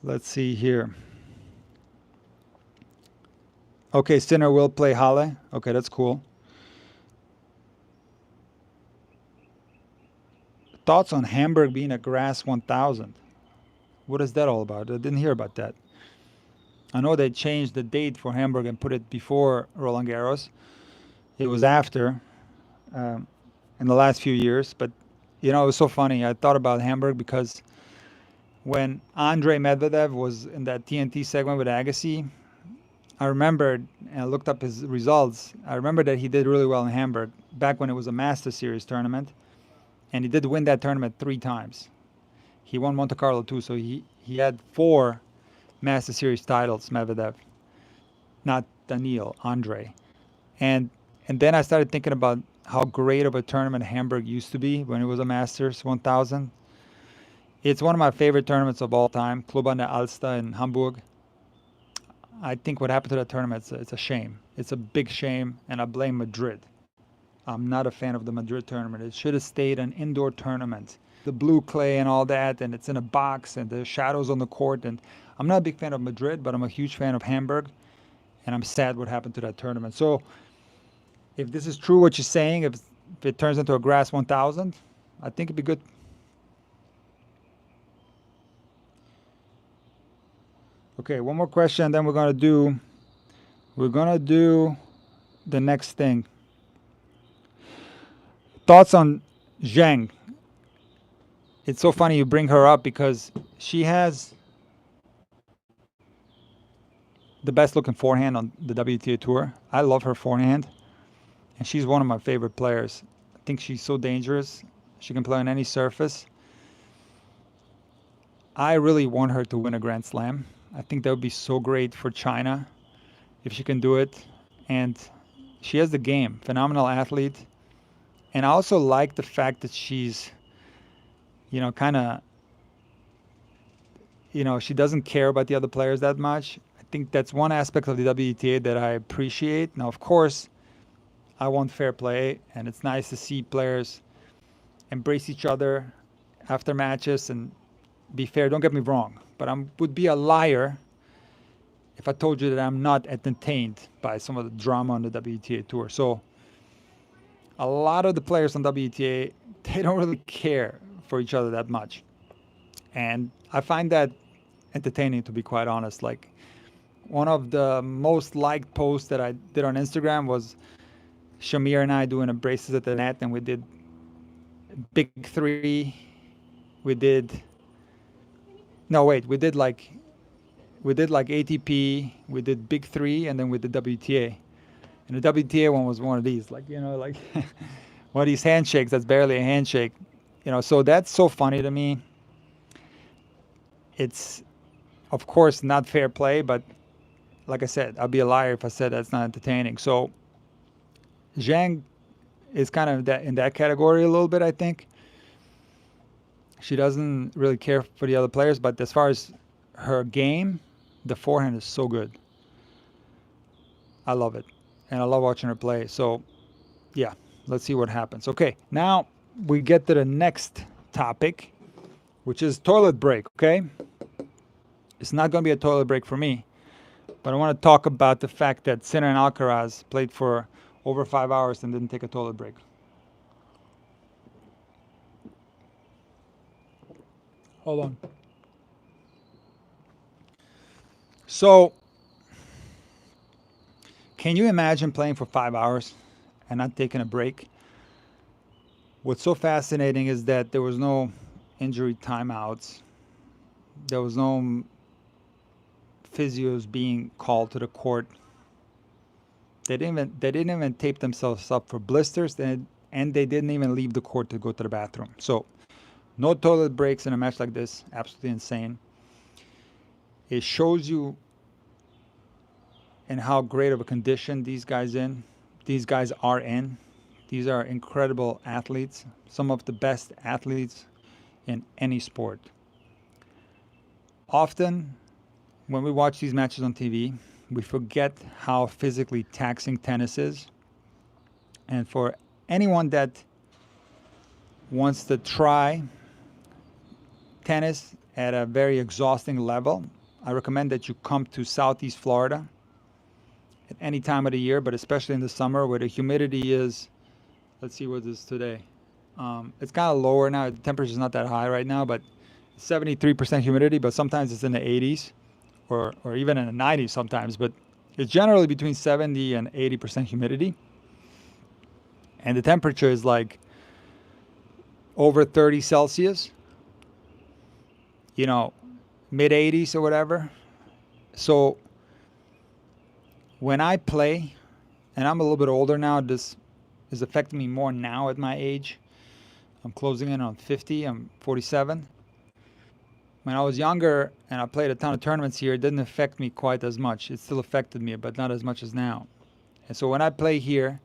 Let's see here. Okay, Sinner will play Halle. Okay, that's cool. Thoughts on Hamburg being a grass 1000? What is that all about? I didn't hear about that. I know they changed the date for Hamburg and put it before Roland Garros. It was after in the last few years. But, you know, it was so funny. I thought about Hamburg because when Andre Medvedev was in that TNT segment with Agassi, I remembered, and I looked up his results. I remember that he did really well in Hamburg back when it was a Master Series tournament. And he did win that tournament 3 times. He won Monte Carlo too, so he had 4 Master Series titles, Medvedev. Not Daniil, Andre. And then I started thinking about how great of a tournament Hamburg used to be when it was a Masters 1000. It's one of my favorite tournaments of all time, Club an der Alster in Hamburg. I think what happened to that tournament, it's a shame. It's a big shame, and I blame Madrid. I'm not a fan of the Madrid tournament. It should have stayed an indoor tournament. The blue clay and all that, and it's in a box, and the shadows on the court. And I'm not a big fan of Madrid, but I'm a huge fan of Hamburg, and I'm sad what happened to that tournament. So if this is true what you're saying, if it turns into a grass 1000, I think it'd be good. Okay, one more question, and then we're gonna do the next thing. Thoughts on Zheng? It's so funny you bring her up because she has the best looking forehand on the WTA Tour. I love her forehand, and she's one of my favorite players. I think she's so dangerous. She can play on any surface. I really want her to win a Grand Slam. I think that would be so great for China if she can do it. And she has the game, phenomenal athlete. And I also like the fact that she's, kind of, she doesn't care about the other players that much. I think that's one aspect of the WTA that I appreciate. Now, of course, I want fair play, and it's nice to see players embrace each other after matches and be fair. Don't get me wrong, but I would be a liar if I told you that I'm not entertained by some of the drama on the WTA Tour. So a lot of the players on WTA, they don't really care for each other that much. And I find that entertaining, to be quite honest. Like, one of the most liked posts that I did on Instagram was Shamir and I doing a braces at the net, and we did big three. We did like ATP, we did big three, and then we did WTA. And the WTA one was one of these, like one of these handshakes that's barely a handshake. So that's so funny to me. It's, of course, not fair play, but like I said, I'd be a liar if I said that's not entertaining. So Zhang is kind of in that category a little bit, I think. She doesn't really care for the other players, but as far as her game, the forehand is so good. I love it. And I love watching her play. So, yeah, let's see what happens. Okay, now we get to the next topic, which is toilet break, okay? It's not going to be a toilet break for me, but I want to talk about the fact that Sinner and Alcaraz played for over 5 hours and didn't take a toilet break. Hold on. So, can you imagine playing for 5 hours and not taking a break? What's so fascinating is that there was no injury timeouts. There was no physios being called to the court. They didn't even tape themselves up for blisters, and they didn't even leave the court to go to the bathroom. So, no toilet breaks in a match like this. Absolutely insane. It shows you in how great of a condition these guys are in. These are incredible athletes, some of the best athletes in any sport. Often, when we watch these matches on TV, we forget how physically taxing tennis is. And for anyone that wants to try tennis at a very exhausting level, I recommend that you come to Southeast Florida at any time of the year, but especially in the summer where the humidity is, let's see what it is today. It's kind of lower now. The temperature is not that high right now, but 73% humidity, but sometimes it's in the 80s or even in the 90s sometimes, but it's generally between 70 and 80% humidity. And the temperature is like over 30 Celsius, mid 80s or whatever. So when I play, and I'm a little bit older now, this is affecting me more now at my age. I'm closing in on 50, I'm 47. When I was younger and I played a ton of tournaments here, it didn't affect me quite as much. It still affected me, but not as much as now. And so when I play here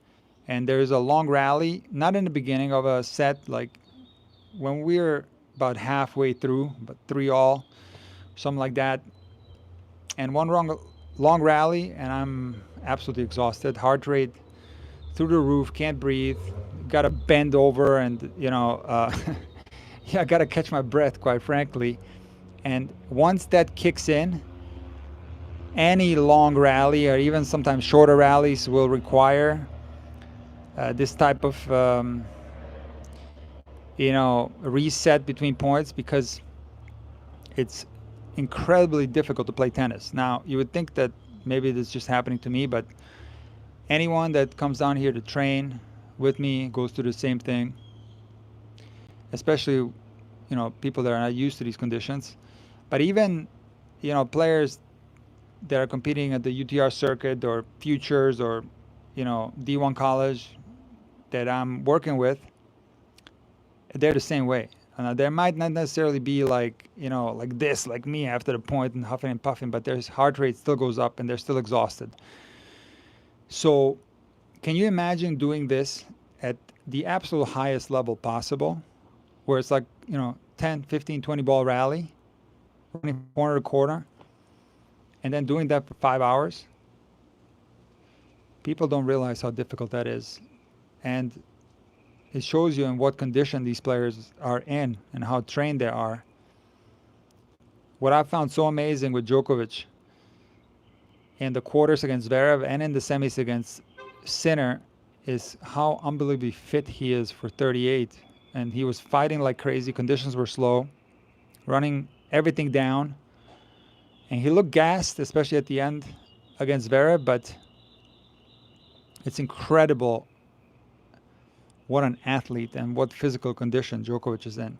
and there's a long rally, not in the beginning of a set, like when we're about halfway through, about 3-all, something like that, and one long rally, and I'm absolutely exhausted, heart rate through the roof, can't breathe, got to bend over, and I got to catch my breath, quite frankly. And once that kicks in, any long rally or even sometimes shorter rallies will require this type of reset between points, because it's incredibly difficult to play tennis. Now, you would think that maybe this is just happening to me, but anyone that comes down here to train with me goes through the same thing, especially, people that are not used to these conditions. But even, players that are competing at the UTR circuit or futures or, D1 college that I'm working with, they're the same way. There might not necessarily be like, like this, like me after the point and huffing and puffing, but their heart rate still goes up and they're still exhausted. So can you imagine doing this at the absolute highest level possible, where it's like, 10, 15, 20 ball rally, running corner to corner, and then doing that for 5 hours? People don't realize how difficult that is. And it shows you in what condition these players are in and how trained they are. What I found so amazing with Djokovic in the quarters against Zverev and in the semis against Sinner is how unbelievably fit he is for 38. And he was fighting like crazy. Conditions were slow, running everything down. And he looked gassed, especially at the end against Zverev, but it's incredible what an athlete and what physical condition Djokovic is in.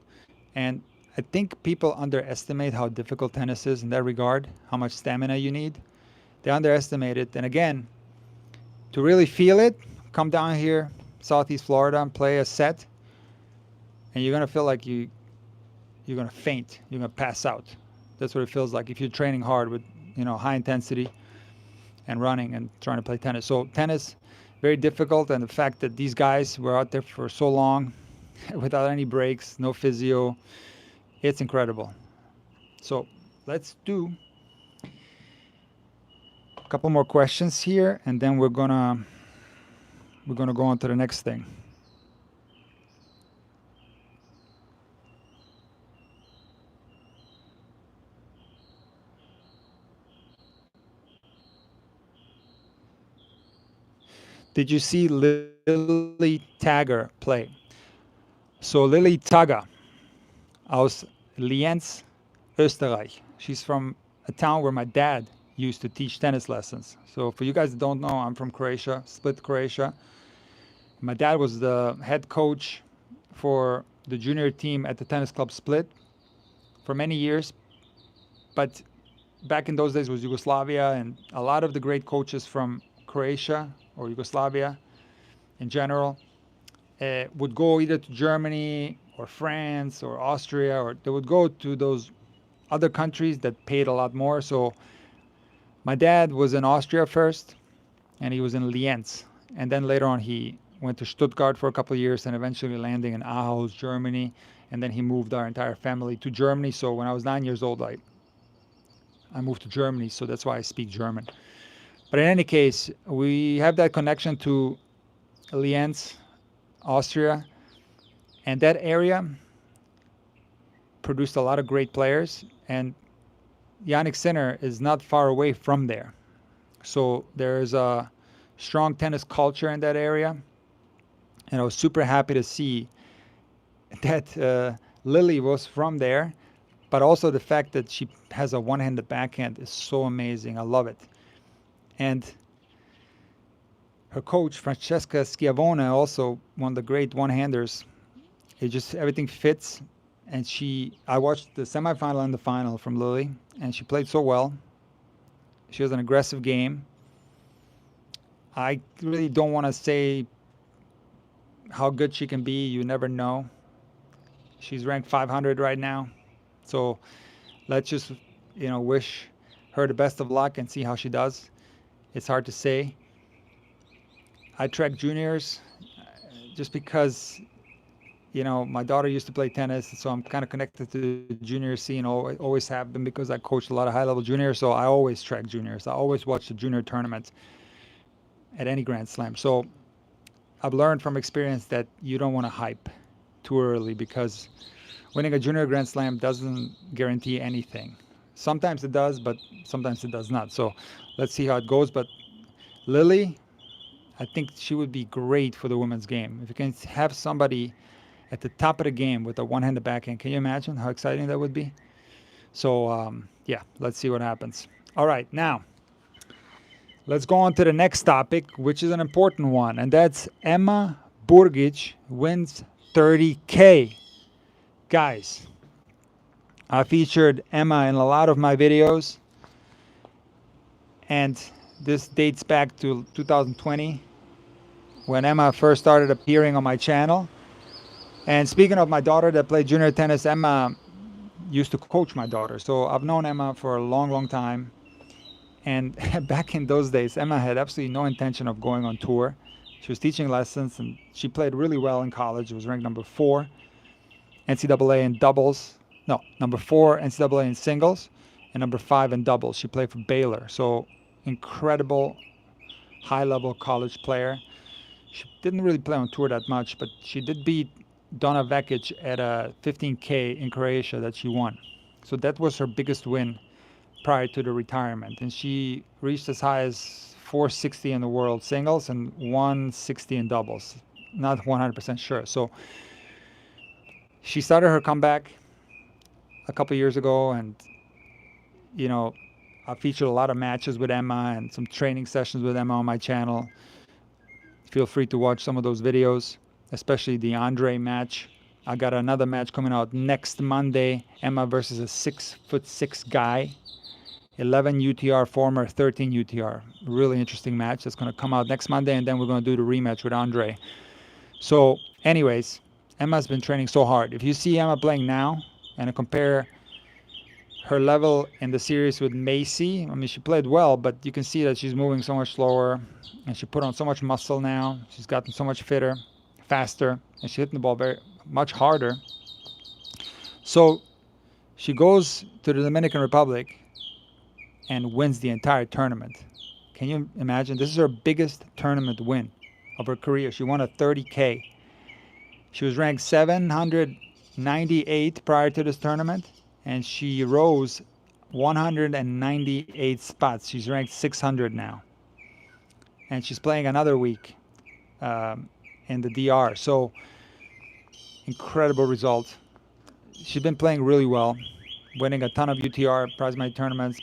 And I think people underestimate how difficult tennis is in that regard, how much stamina you need. They underestimate it. And again, to really feel it, come down here, Southeast Florida, and play a set, and you're going to feel like you're going to faint. You're going to pass out. That's what it feels like if you're training hard with, high intensity and running and trying to play tennis. So tennis, very difficult, and the fact that these guys were out there for so long without any breaks, no physio, it's incredible. So let's do a couple more questions here, and then we're gonna go on to the next thing. Did you see Lily Tagger play? So Lily Tagger aus Lienz, Österreich. She's from a town where my dad used to teach tennis lessons. So for you guys that don't know, I'm from Croatia, Split, Croatia. My dad was the head coach for the junior team at the tennis club Split for many years. But back in those days was Yugoslavia, and a lot of the great coaches from Croatia or Yugoslavia in general would go either to Germany or France or Austria, or they would go to those other countries that paid a lot more. So my dad was in Austria first, and he was in Lienz. And then later on, he went to Stuttgart for a couple of years and eventually landing in Ahaus, Germany. And then he moved our entire family to Germany. So when I was 9 years old, I moved to Germany. So that's why I speak German. But in any case, we have that connection to Lienz, Austria. And that area produced a lot of great players. And Jannik Sinner is not far away from there. So there's a strong tennis culture in that area. And I was super happy to see that Lily was from there. But also the fact that she has a one-handed backhand is so amazing. I love it. And her coach, Francesca Schiavone, also one of the great one-handers. It just, everything fits. And I watched the semifinal and the final from Lily, and she played so well. She has an aggressive game. I really don't want to say how good she can be. You never know. She's ranked 500 right now. So let's just, wish her the best of luck and see how she does. It's hard to say. I track juniors just because, my daughter used to play tennis, so I'm kind of connected to the junior scene. Always have been because I coached a lot of high-level juniors, so I always track juniors. I always watch the junior tournament at any Grand Slam. So I've learned from experience that you don't want to hype too early because winning a junior Grand Slam doesn't guarantee anything. Sometimes it does, but sometimes it does not. So let's see how it goes. But Lily, I think she would be great for the women's game. If you can have somebody at the top of the game with a one-handed backhand, can you imagine how exciting that would be? So, yeah, let's see what happens. All right, now, let's go on to the next topic, which is an important one, and that's Emma Burgic wins 30K. Guys, I featured Emma in a lot of my videos. And this dates back to 2020 when Emma first started appearing on my channel. And speaking of my daughter that played junior tennis, Emma used to coach my daughter. So I've known Emma for a long, long time. And back in those days, Emma had absolutely no intention of going on tour. She was teaching lessons and she played really well in college. She was ranked number 4 NCAA in doubles. No, number 4 NCAA in singles and number 5 in doubles. She played for Baylor. So incredible high-level college player. She didn't really play on tour that much, but she did beat Donna Vekic at a 15K in Croatia that she won. So that was her biggest win prior to the retirement. And she reached as high as 460 in the world singles and 160 in doubles. Not 100% sure. So she started her comeback a couple years ago, and you know, I featured a lot of matches with Emma and some training sessions with Emma on my channel. Feel free to watch some of those videos, especially the Andre match. I got another match coming out next Monday. Emma versus a 6'6" guy, 11 UTR former, 13 UTR. Really interesting match. That's going to come out next Monday, and then we're going to do the rematch with Andre. So, anyways, Emma's been training so hard. If you see Emma playing now and compare her level in the series with Macy, I mean, she played well, but you can see that she's moving so much slower, and she put on so much muscle now. She's gotten so much fitter, faster, and she's hitting the ball very much harder. So she goes to the Dominican Republic and wins the entire tournament. Can you imagine? This is her biggest tournament win of her career. She won a 30K. She was ranked 798 prior to this tournament, and she rose 198 spots. She's ranked 600 now. And she's playing another week in the DR. So, incredible result. She's been playing really well, winning a ton of UTR prize money tournaments,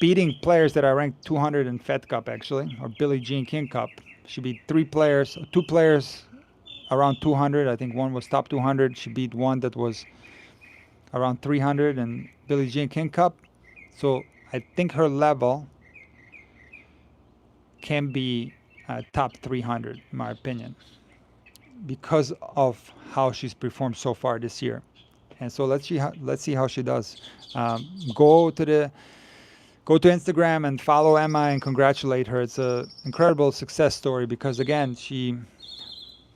beating players that are ranked 200 in Fed Cup, actually, or Billie Jean King Cup. She beat 2 players around 200. I think one was top 200. She beat one that was around 300 in Billie Jean King Cup. So I think her level can be top 300, in my opinion, because of how she's performed so far this year. And so let's see how she does. Go to Instagram and follow Emma and congratulate her. It's an incredible success story because, again, she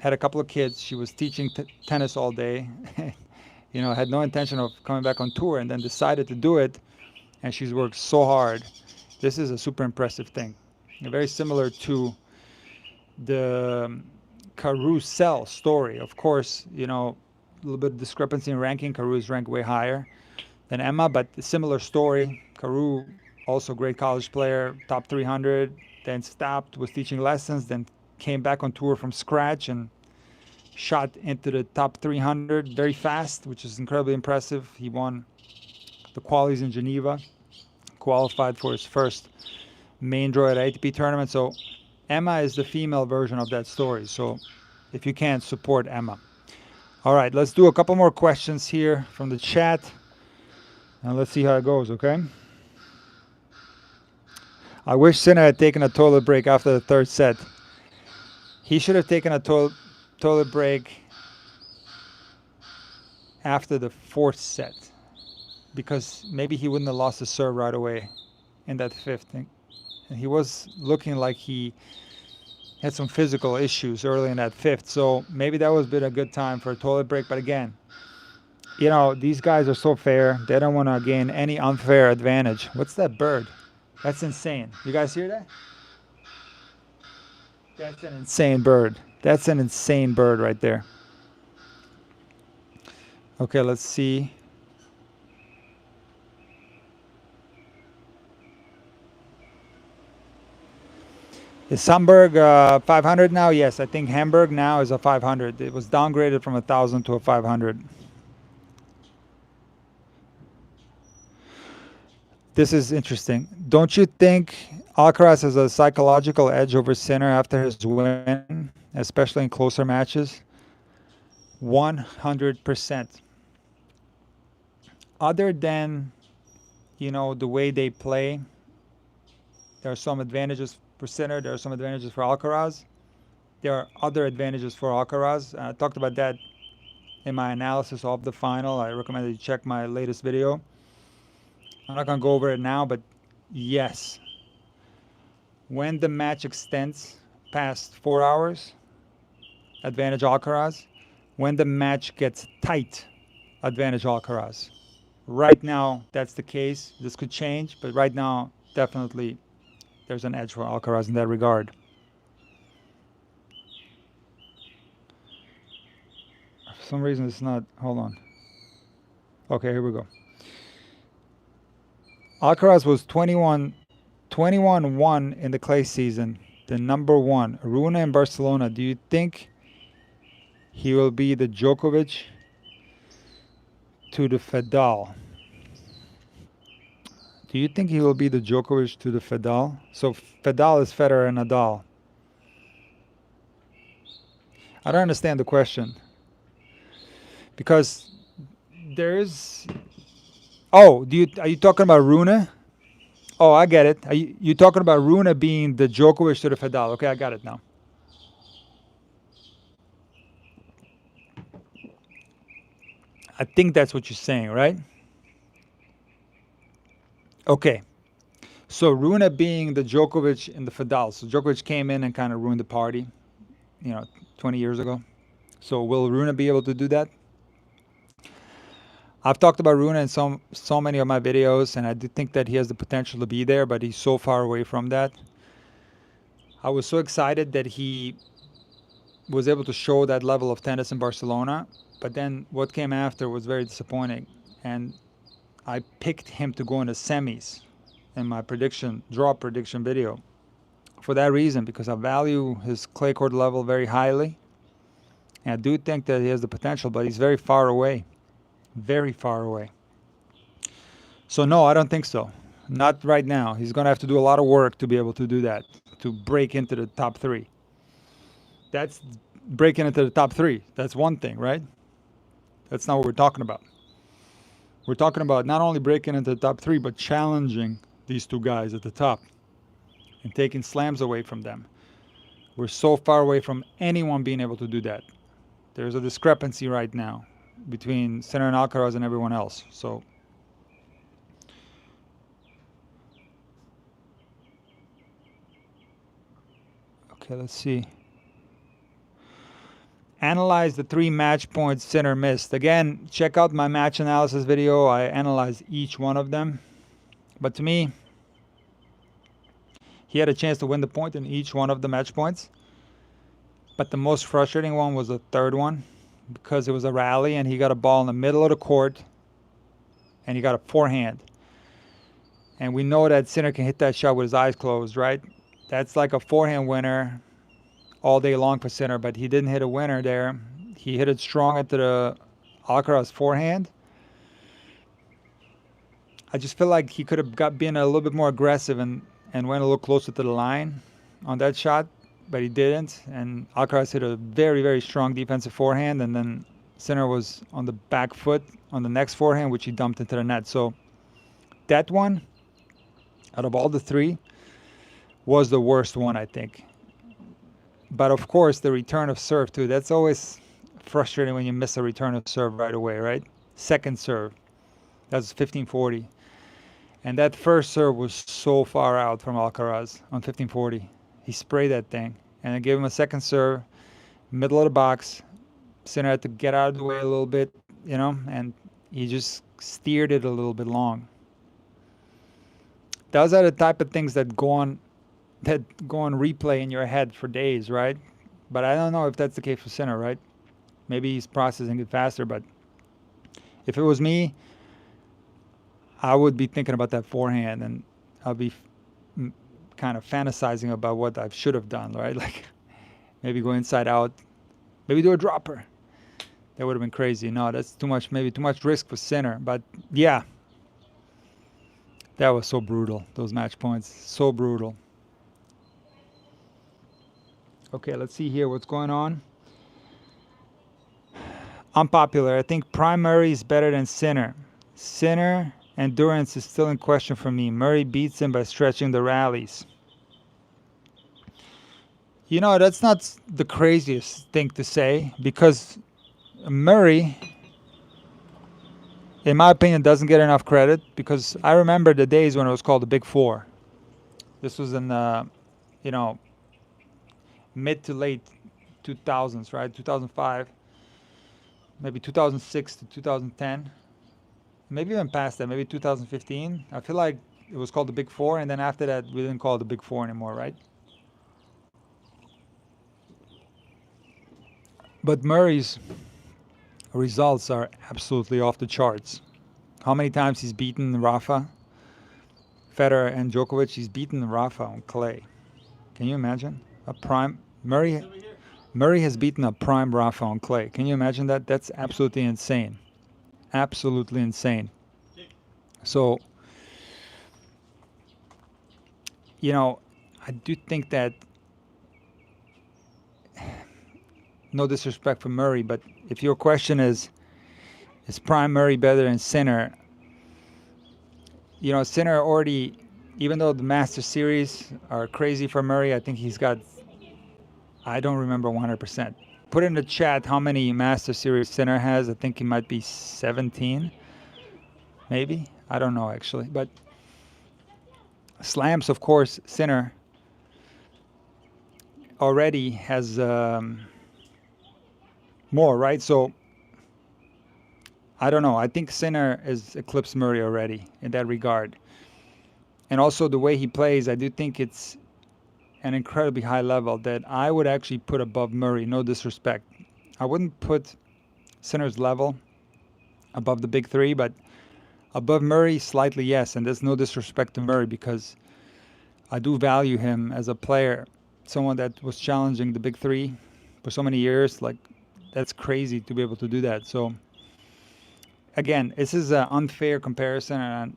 had a couple of kids. She was teaching tennis all day. Had no intention of coming back on tour, and then decided to do it. And she's worked so hard. This is a super impressive thing. Very similar to the Caruso story. Of course, a little bit of discrepancy in ranking. Caruso is ranked way higher than Emma, but a similar story. Caruso, also great college player, top 300, then stopped, was teaching lessons, then came back on tour from scratch and shot into the top 300 very fast, which is incredibly impressive. He won the qualies in Geneva, qualified for his first main draw at ATP tournament. So Emma is the female version of that story. So if you can, support Emma. All right, let's do a couple more questions here from the chat, and let's see how it goes, okay? I wish Sinner had taken a toilet break after the third set. He should have taken a toilet break after the fourth set, because maybe he wouldn't have lost the serve right away in that fifth. And he was looking like he had some physical issues early in that fifth, so maybe that was been a good time for a toilet break. But again, these guys are so fair. They don't want to gain any unfair advantage. What's that bird? That's insane. You guys hear that? That's an insane bird. That's an insane bird right there. Okay, let's see. Is Hamburg 500 now? Yes, I think Hamburg now is a 500. It was downgraded from 1,000 to a 500. This is interesting. Don't you think Alcaraz has a psychological edge over Sinner after his win, especially in closer matches? 100%. Other than, the way they play, There are some advantages for Sinner. There are some advantages for Alcaraz. There are other advantages for Alcaraz. I talked about that in my analysis of the final. I recommend that you check my latest video. I'm not going to go over it now, but yes, when the match extends past 4 hours, advantage Alcaraz. When the match gets tight, advantage Alcaraz. Right now, that's the case. This could change, but right now, definitely there's an edge for Alcaraz in that regard. For some reason, it's not. Hold on. Okay, here we go. Alcaraz was 21-1 in the clay season, the number one. Rune in Barcelona. Do you think he will be the Djokovic to the Federal? Do you think he will be the Djokovic to the Federal? So Federal is Federer and Nadal. I don't understand the question. Because there is... Oh, are you talking about Rune? Oh, I get it. Are you talking about Rune being the Djokovic to the Federal? Okay, I got it now. I think that's what you're saying, right? Okay. So Rune being the Djokovic in the Federal. So Djokovic came in and kind of ruined the party, 20 years ago. So will Rune be able to do that? I've talked about Rune in so many of my videos, and I do think that he has the potential to be there, but he's so far away from that. I was so excited that he was able to show that level of tennis in Barcelona, but then what came after was very disappointing. And I picked him to go in the semis in my draw prediction video. For that reason, because I value his clay court level very highly. And I do think that he has the potential, but he's very far away. Very far away. So no, I don't think so. Not right now. He's going to have to do a lot of work to be able to do that, to break into the top three. That's breaking into the top three. That's one thing, right? That's not what we're talking about. We're talking about not only breaking into the top three, but challenging these two guys at the top and taking slams away from them. We're so far away from anyone being able to do that. There's a discrepancy right now between Sinner and Alcaraz and everyone else. So okay, let's see. Analyze the 3 match points Sinner missed. Again, check out my match analysis video. I analyze each one of them. But to me, he had a chance to win the point in each one of the match points. But the most frustrating one was the third one, because it was a rally and he got a ball in the middle of the court and he got a forehand. And we know that Sinner can hit that shot with his eyes closed, right? That's like a forehand winner all day long for Sinner, but he didn't hit a winner there. He hit it strong into the Alcaraz forehand. I just feel like he could have been a little bit more aggressive and went a little closer to the line on that shot, but he didn't. And Alcaraz hit a very, very strong defensive forehand, and then Sinner was on the back foot on the next forehand, which he dumped into the net. So that one, out of all the 3, was the worst one, I think. But of course, the return of serve too. That's always frustrating when you miss a return of serve right away, right? Second serve. That's 15-40. And that first serve was so far out from Alcaraz on 15-40. He sprayed that thing. And I gave him a second serve, middle of the box. Sinner had to get out of the way a little bit, and he just steered it a little bit long. Those are the type of things that go on replay in your head for days, right? But I don't know if that's the case for Sinner, right? Maybe he's processing it faster, but if it was me, I would be thinking about that forehand, and I'll be kind of fantasizing about what I should have done, right? Like maybe go inside out, maybe do a dropper. That would have been crazy. No, that's maybe too much risk for Sinner. But yeah, that was so brutal, those match points. So brutal. Okay, let's see here what's going on. Unpopular. I think Prime Murray is better than Sinner. Sinner Endurance is still in question for me. Murray beats him by stretching the rallies. You know, that's not the craziest thing to say, because Murray, in my opinion, doesn't get enough credit, because I remember the days when it was called the Big Four. This was in you know, mid to late 2000s, right? 2005, maybe 2006 to 2010, maybe even past that, maybe 2015. I feel like it was called the Big Four, and then after that, we didn't call it the Big Four anymore, right? But Murray's results are absolutely off the charts. How many times he's beaten Rafa, Federer, and Djokovic? He's beaten Rafa on clay. Can you imagine? A prime Murray has beaten a prime Rafa on clay. Can you imagine that? That's absolutely insane. Absolutely insane. So, you know, I do think that, no disrespect for Murray, but if your question is prime Murray better than Sinner? You know, Sinner already, even though the Master Series are crazy for Murray, I think he's got, I don't remember 100%. Put in the chat how many Master Series Sinner has. I think he might be 17, maybe. I don't know, actually. But slams, of course, Sinner already has more, right? So I don't know. I think Sinner has eclipsed Murray already in that regard. And also the way he plays, I do think it's an incredibly high level that I would actually put above Murray. No disrespect. I wouldn't put Sinner's level above the big three, but above Murray, slightly yes. And there's no disrespect to Murray, because I do value him as a player. Someone that was challenging the big three for so many years. Like, that's crazy to be able to do that. So again, this is an unfair comparison, and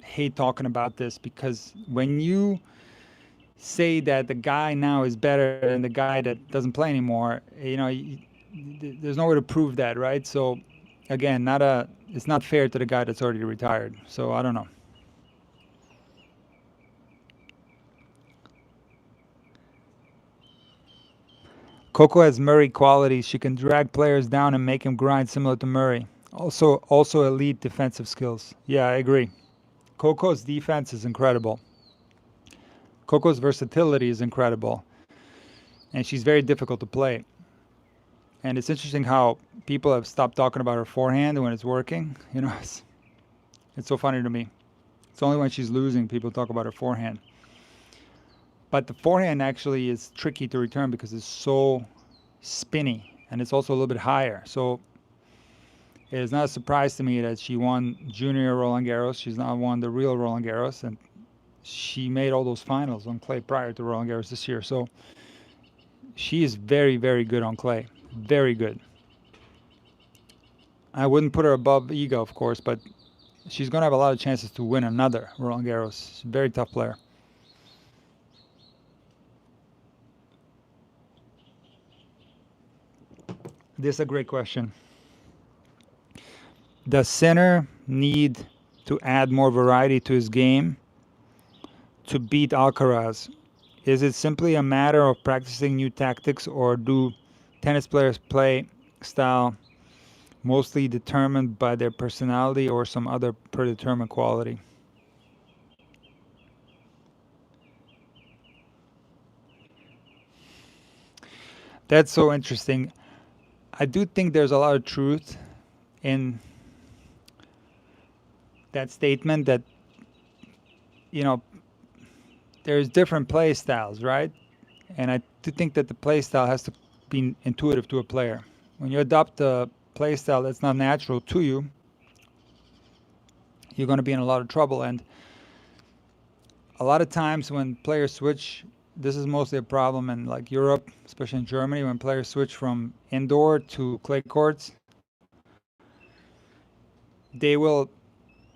I hate talking about this, because when you say that the guy now is better than the guy that doesn't play anymore, you know, there's no way to prove that, right? So again, it's not fair to the guy that's already retired. So I don't know. Coco has Murray qualities. She can drag players down and make him grind, similar to Murray. Also elite defensive skills. Yeah, I agree. Coco's defense is incredible. Coco's versatility is incredible. And she's very difficult to play. And it's interesting how people have stopped talking about her forehand when it's working. You know, it's so funny to me. It's only when she's losing people talk about her forehand. But the forehand actually is tricky to return because it's so spinny, and it's also a little bit higher. So it is not a surprise to me that she won junior Roland Garros. She's not won the real Roland Garros, and she made all those finals on clay prior to Roland Garros this year. So she is very, very good on clay. Very good. I wouldn't put her above Iga, of course, but she's going to have a lot of chances to win another Roland Garros. She's a very tough player. This is a great question. Does Sinner need to add more variety to his game to beat Alcaraz? Is it simply a matter of practicing new tactics, or do tennis players' play style mostly determined by their personality or some other predetermined quality? That's so interesting. I do think there's a lot of truth in that statement, that, you know, there's different play styles, right? And I do think that the play style has to be intuitive to a player. When you adopt a play style that's not natural to you, you're going to be in a lot of trouble. And a lot of times when players switch, this is mostly a problem in like Europe, especially in Germany, when players switch from indoor to clay courts, they will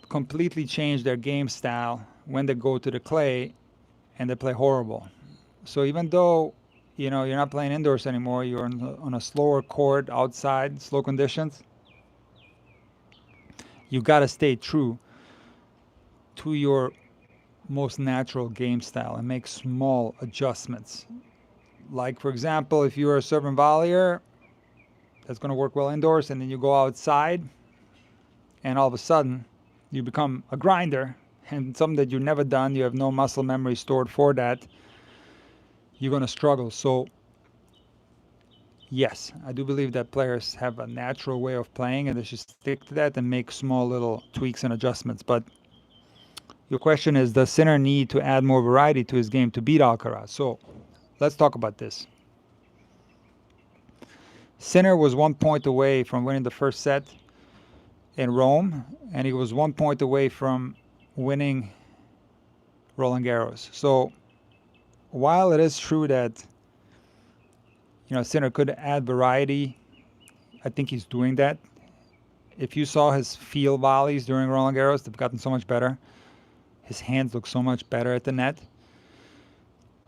completely change their game style when they go to the clay, and they play horrible. So even though, you know, you're not playing indoors anymore, you're on a slower court outside, slow conditions, you got to stay true to your most natural game style and make small adjustments. Like, for example, if you're a serve and volleyer, that's going to work well indoors, and then you go outside, and all of a sudden, you become a grinder, and something that you've never done, you have no muscle memory stored for that, you're going to struggle. So, yes, I do believe that players have a natural way of playing, and they should stick to that and make small little tweaks and adjustments. But your question is, does Sinner need to add more variety to his game to beat Alcaraz? So, let's talk about this. Sinner was 1 point away from winning the first set in Rome, and he was 1 point away from winning Roland Garros. So while it is true that Sinner could add variety, I think he's doing that. If you saw his field volleys during Roland Garros, they've gotten so much better. His hands look so much better at the net.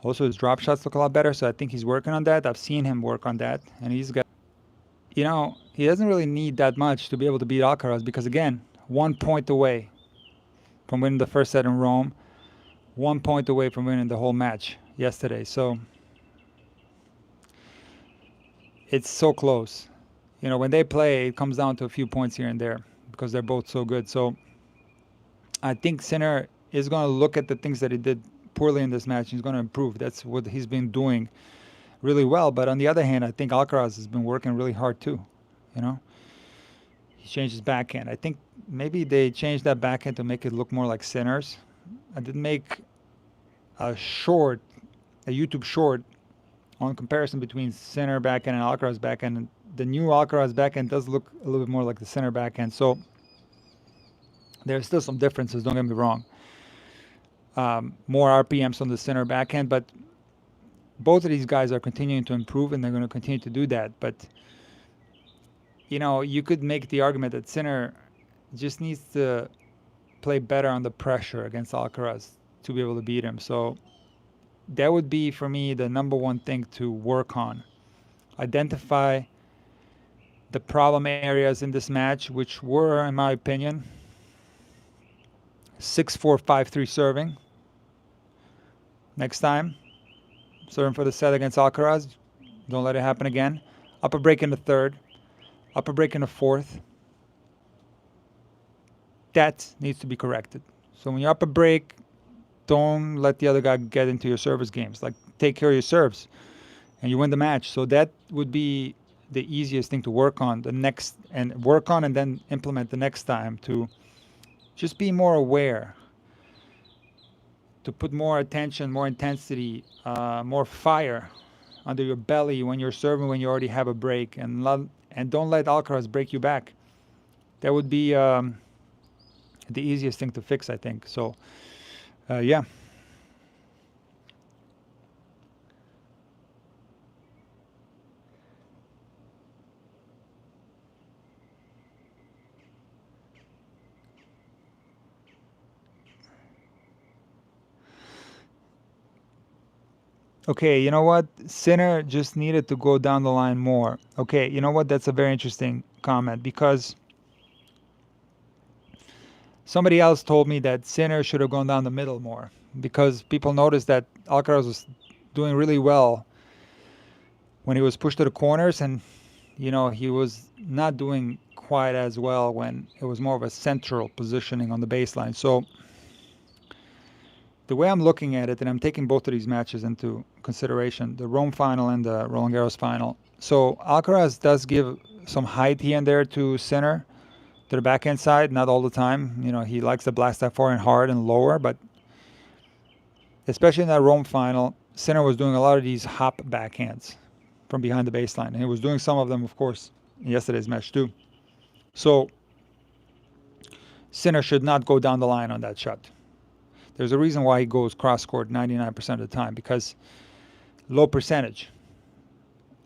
Also, his drop shots look a lot better, so I think he's working on that. I've seen him work on that, and he's got, he doesn't really need that much to be able to beat Alcaraz because, again, 1 point away from winning the first set in Rome, 1 point away from winning the whole match yesterday. So it's so close. When they play, it comes down to a few points here and there because they're both so good. So I think Sinner is going to look at the things that he did poorly in this match. He's going to improve. That's what he's been doing really well. But on the other hand, I think Alcaraz has been working really hard too. He changed his backhand. I think maybe they changed that backhand to make it look more like Sinner's. I did make a YouTube short on comparison between Sinner backhand and Alcaraz backhand. And the new Alcaraz backhand does look a little bit more like the Sinner backhand. So there's still some differences, don't get me wrong. More RPMs on the Sinner backhand, but both of these guys are continuing to improve, and they're going to continue to do that. But, you could make the argument that Sinner just needs to play better under pressure against Alcaraz to be able to beat him. So that would be, for me, the number one thing to work on. Identify the problem areas in this match, which were, in my opinion, 6-4, 5-3 serving. Next time, serving for the set against Alcaraz. Don't let it happen again. Upper break in the third. Upper break in the fourth. That needs to be corrected. So when you upper break, don't let the other guy get into your service games. Like, take care of your serves, and you win the match. So that would be the easiest thing to work on and then implement the next time, to just be more aware, to put more attention, more intensity, more fire under your belly when you're serving, when you already have a break, and don't let Alcaraz break you back. That would be the easiest thing to fix, I think. So, yeah. Okay, you know what? Sinner just needed to go down the line more. Okay, you know what? That's a very interesting comment, because somebody else told me that Sinner should have gone down the middle more, because people noticed that Alcaraz was doing really well when he was pushed to the corners, and he was not doing quite as well when it was more of a central positioning on the baseline. So the way I'm looking at it, and I'm taking both of these matches into consideration, the Rome final and the Roland Garros final. So Alcaraz does give some height here and there to Sinner, to the backhand side, not all the time. He likes to blast that far and hard and lower, but especially in that Rome final, Sinner was doing a lot of these hop backhands from behind the baseline. And he was doing some of them, of course, in yesterday's match too. So Sinner should not go down the line on that shot. There's a reason why he goes cross-court 99% of the time, because low percentage.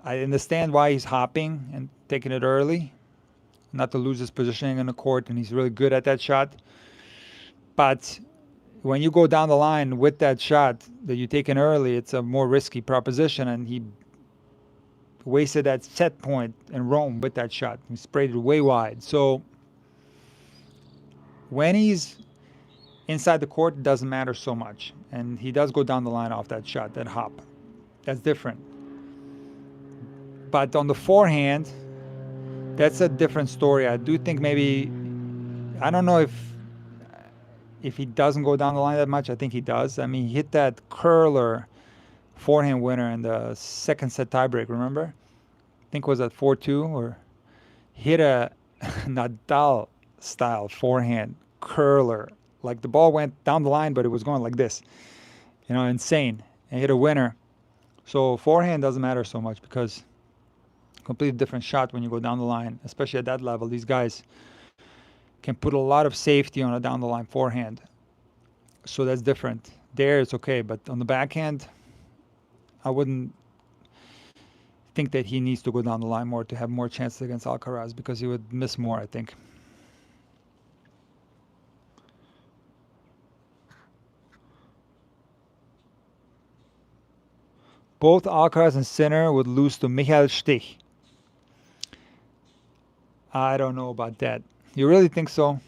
I understand why he's hopping and taking it early, not to lose his positioning in the court, and he's really good at that shot. But when you go down the line with that shot that you take in early, it's a more risky proposition, and he wasted that set point in Rome with that shot. He sprayed it way wide. So when he's Inside the court, it doesn't matter so much. And he does go down the line off that shot, that hop. That's different. But on the forehand, that's a different story. I do think maybe, I don't know if he doesn't go down the line that much. I think he does. I mean, he hit that curler forehand winner in the second set tiebreak, remember? I think it was at 4-2, or hit a Nadal style forehand curler. Like the ball went down the line, but it was going like this. Insane. And hit a winner. So forehand doesn't matter so much because completely different shot when you go down the line, especially at that level. These guys can put a lot of safety on a down the line forehand. So that's different. There it's okay, but on the backhand, I wouldn't think that he needs to go down the line more to have more chances against Alcaraz because he would miss more, I think. Both Alcaraz and Sinner would lose to Michael Stich. I don't know about that. You really think so?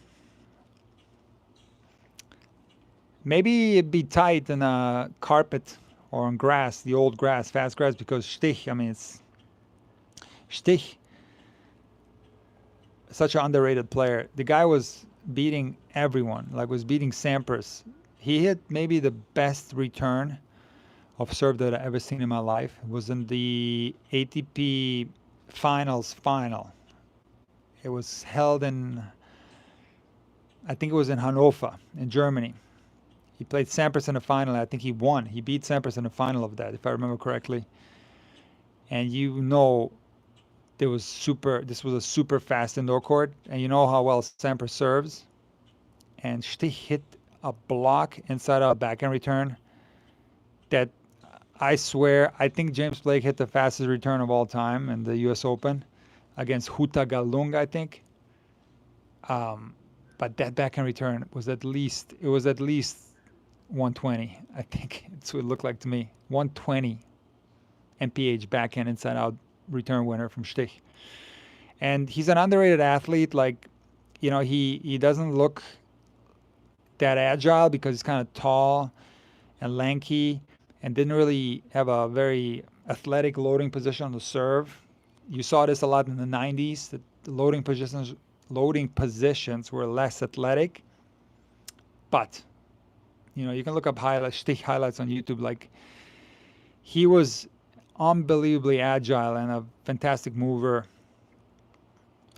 Maybe it'd be tight in a carpet or on grass, the old grass, fast grass, because Stich, I mean, it's Stich, such an underrated player. The guy was beating everyone, like was beating Sampras. He hit maybe the best return of serve that I've ever seen in my life. It was in the ATP finals final. It was held in, I think it was in Hannover, in Germany. He played Sampras in the final. I think he won. He beat Sampras in the final of that, if I remember correctly. And this was a super fast indoor court. And you know how well Sampras serves. And Stich hit a block inside a backhand return that I swear, I think James Blake hit the fastest return of all time in the US Open against Huta Galung, I think. But that backhand return was at least 120, I think. That's what it looked like to me. 120 MPH backhand inside out return winner from Stich. And he's an underrated athlete. Like, he doesn't look that agile because he's kind of tall and lanky and didn't really have a very athletic loading position on the serve. You saw this a lot in the 90s, that the loading positions were less athletic. But, you can look up Stich highlights on YouTube. Like, he was unbelievably agile and a fantastic mover.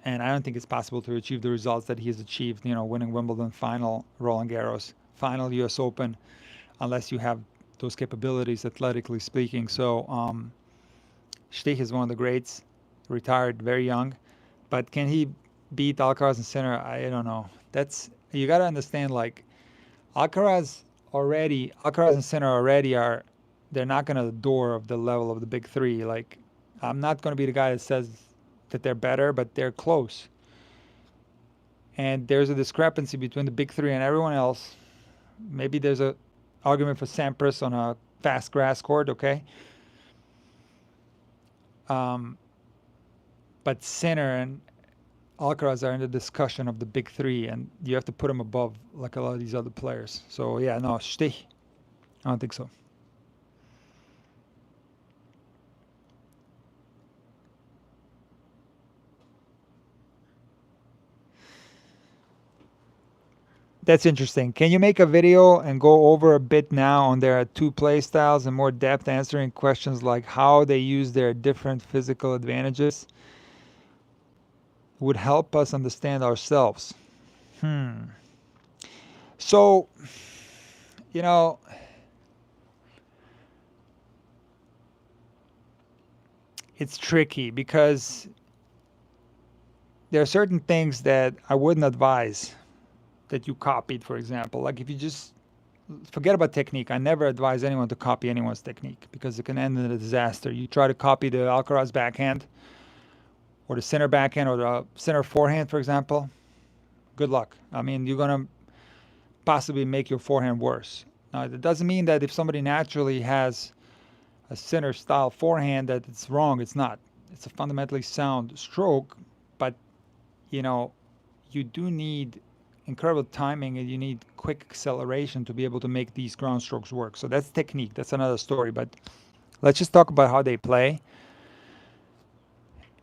And I don't think it's possible to achieve the results that he has achieved, winning Wimbledon final, Roland Garros, final US Open, unless you have those capabilities, athletically speaking. So Stich is one of the greats, retired very young. But can he beat Alcaraz and Sinner? I don't know. You got to understand, like, Alcaraz and Sinner already they're knocking at the door of the level of the big three. Like, I'm not going to be the guy that says that they're better, but they're close. And there's a discrepancy between the big three and everyone else. Maybe there's a argument for Sampras on a fast grass court, okay? But Sinner and Alcaraz are in the discussion of the big three, and you have to put them above like a lot of these other players. So yeah, no, Stich, I don't think so. That's interesting. Can you make a video and go over a bit now on their two play styles and more depth, answering questions like how they use their different physical advantages? Would help us understand ourselves. So, it's tricky because there are certain things that I wouldn't advise that you copied, for example. Like, if you just forget about technique, I never advise anyone to copy anyone's technique because it can end in a disaster. You try to copy the Alcaraz backhand or the Sinner backhand or the Sinner forehand, for example, good luck. I mean, you're going to possibly make your forehand worse. Now, it doesn't mean that if somebody naturally has a Sinner style forehand that it's wrong. It's not. It's a fundamentally sound stroke, but you do need incredible timing and you need quick acceleration to be able to make these ground strokes work. So that's technique. That's another story. But let's just talk about how they play.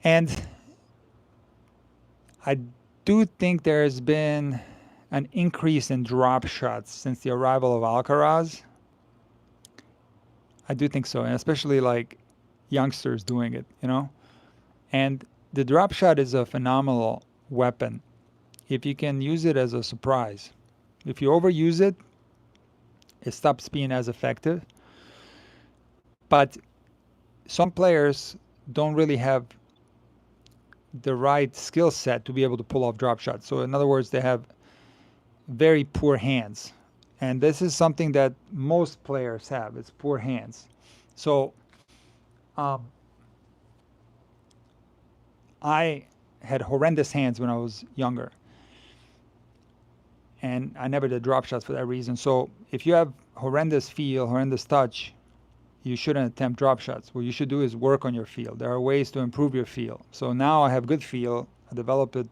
And I do think there's been an increase in drop shots since the arrival of Alcaraz. I do think so, and especially like youngsters doing it, you know? And the drop shot is a phenomenal weapon if you can use it as a surprise. If you overuse it, it stops being as effective. But some players don't really have the right skill set to be able to pull off drop shots. So in other words, they have very poor hands. And this is something that most players have. It's poor hands. So I had horrendous hands when I was younger. And I never did drop shots for that reason. So if you have horrendous feel, horrendous touch, you shouldn't attempt drop shots. What you should do is work on your feel. There are ways to improve your feel. So now I have good feel. I developed it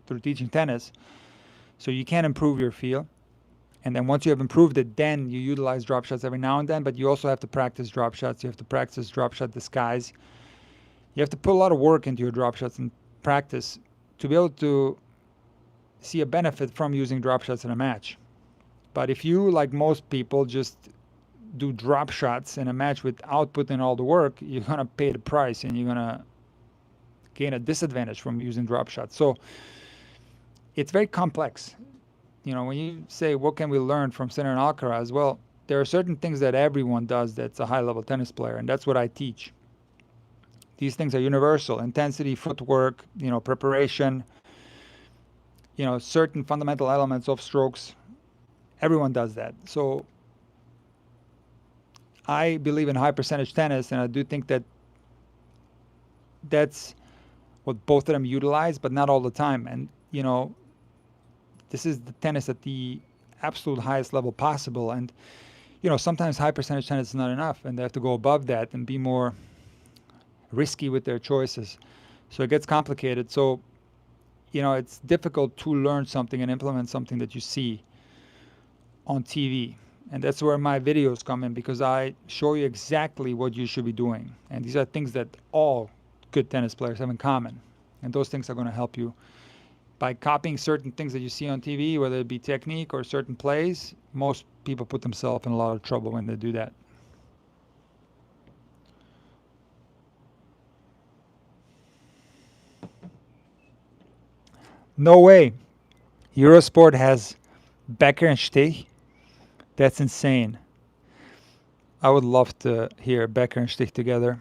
through teaching tennis. So you can improve your feel. And then once you have improved it, then you utilize drop shots every now and then. But you also have to practice drop shots. You have to practice drop shot disguise. You have to put a lot of work into your drop shots and practice to be able to see a benefit from using drop shots in a match. But if you, like most people, just do drop shots in a match without putting all the work, you're going to pay the price and you're going to gain a disadvantage from using drop shots. So it's very complex. You know, when you say, what can we learn from Sinner and Alcaraz? Well, there are certain things that everyone does that's a high-level tennis player, and that's what I teach. These things are universal. Intensity, footwork, you know, preparation, you know, certain fundamental elements of strokes. Everyone does that. So I believe in high percentage tennis, and I do think that that's what both of them utilize, but not all the time. And, you know, this is the tennis at the absolute highest level possible. And, you know, sometimes high percentage tennis is not enough, and they have to go above that and be more risky with their choices. So it gets complicated. So, you know, it's difficult to learn something and implement something that you see on TV. And that's where my videos come in, because I show you exactly what you should be doing. And these are things that all good tennis players have in common. And those things are going to help you. By copying certain things that you see on TV, whether it be technique or certain plays, most people put themselves in a lot of trouble when they do that. No way. Eurosport has Becker and Stich. That's insane. I would love to hear Becker and Stich together.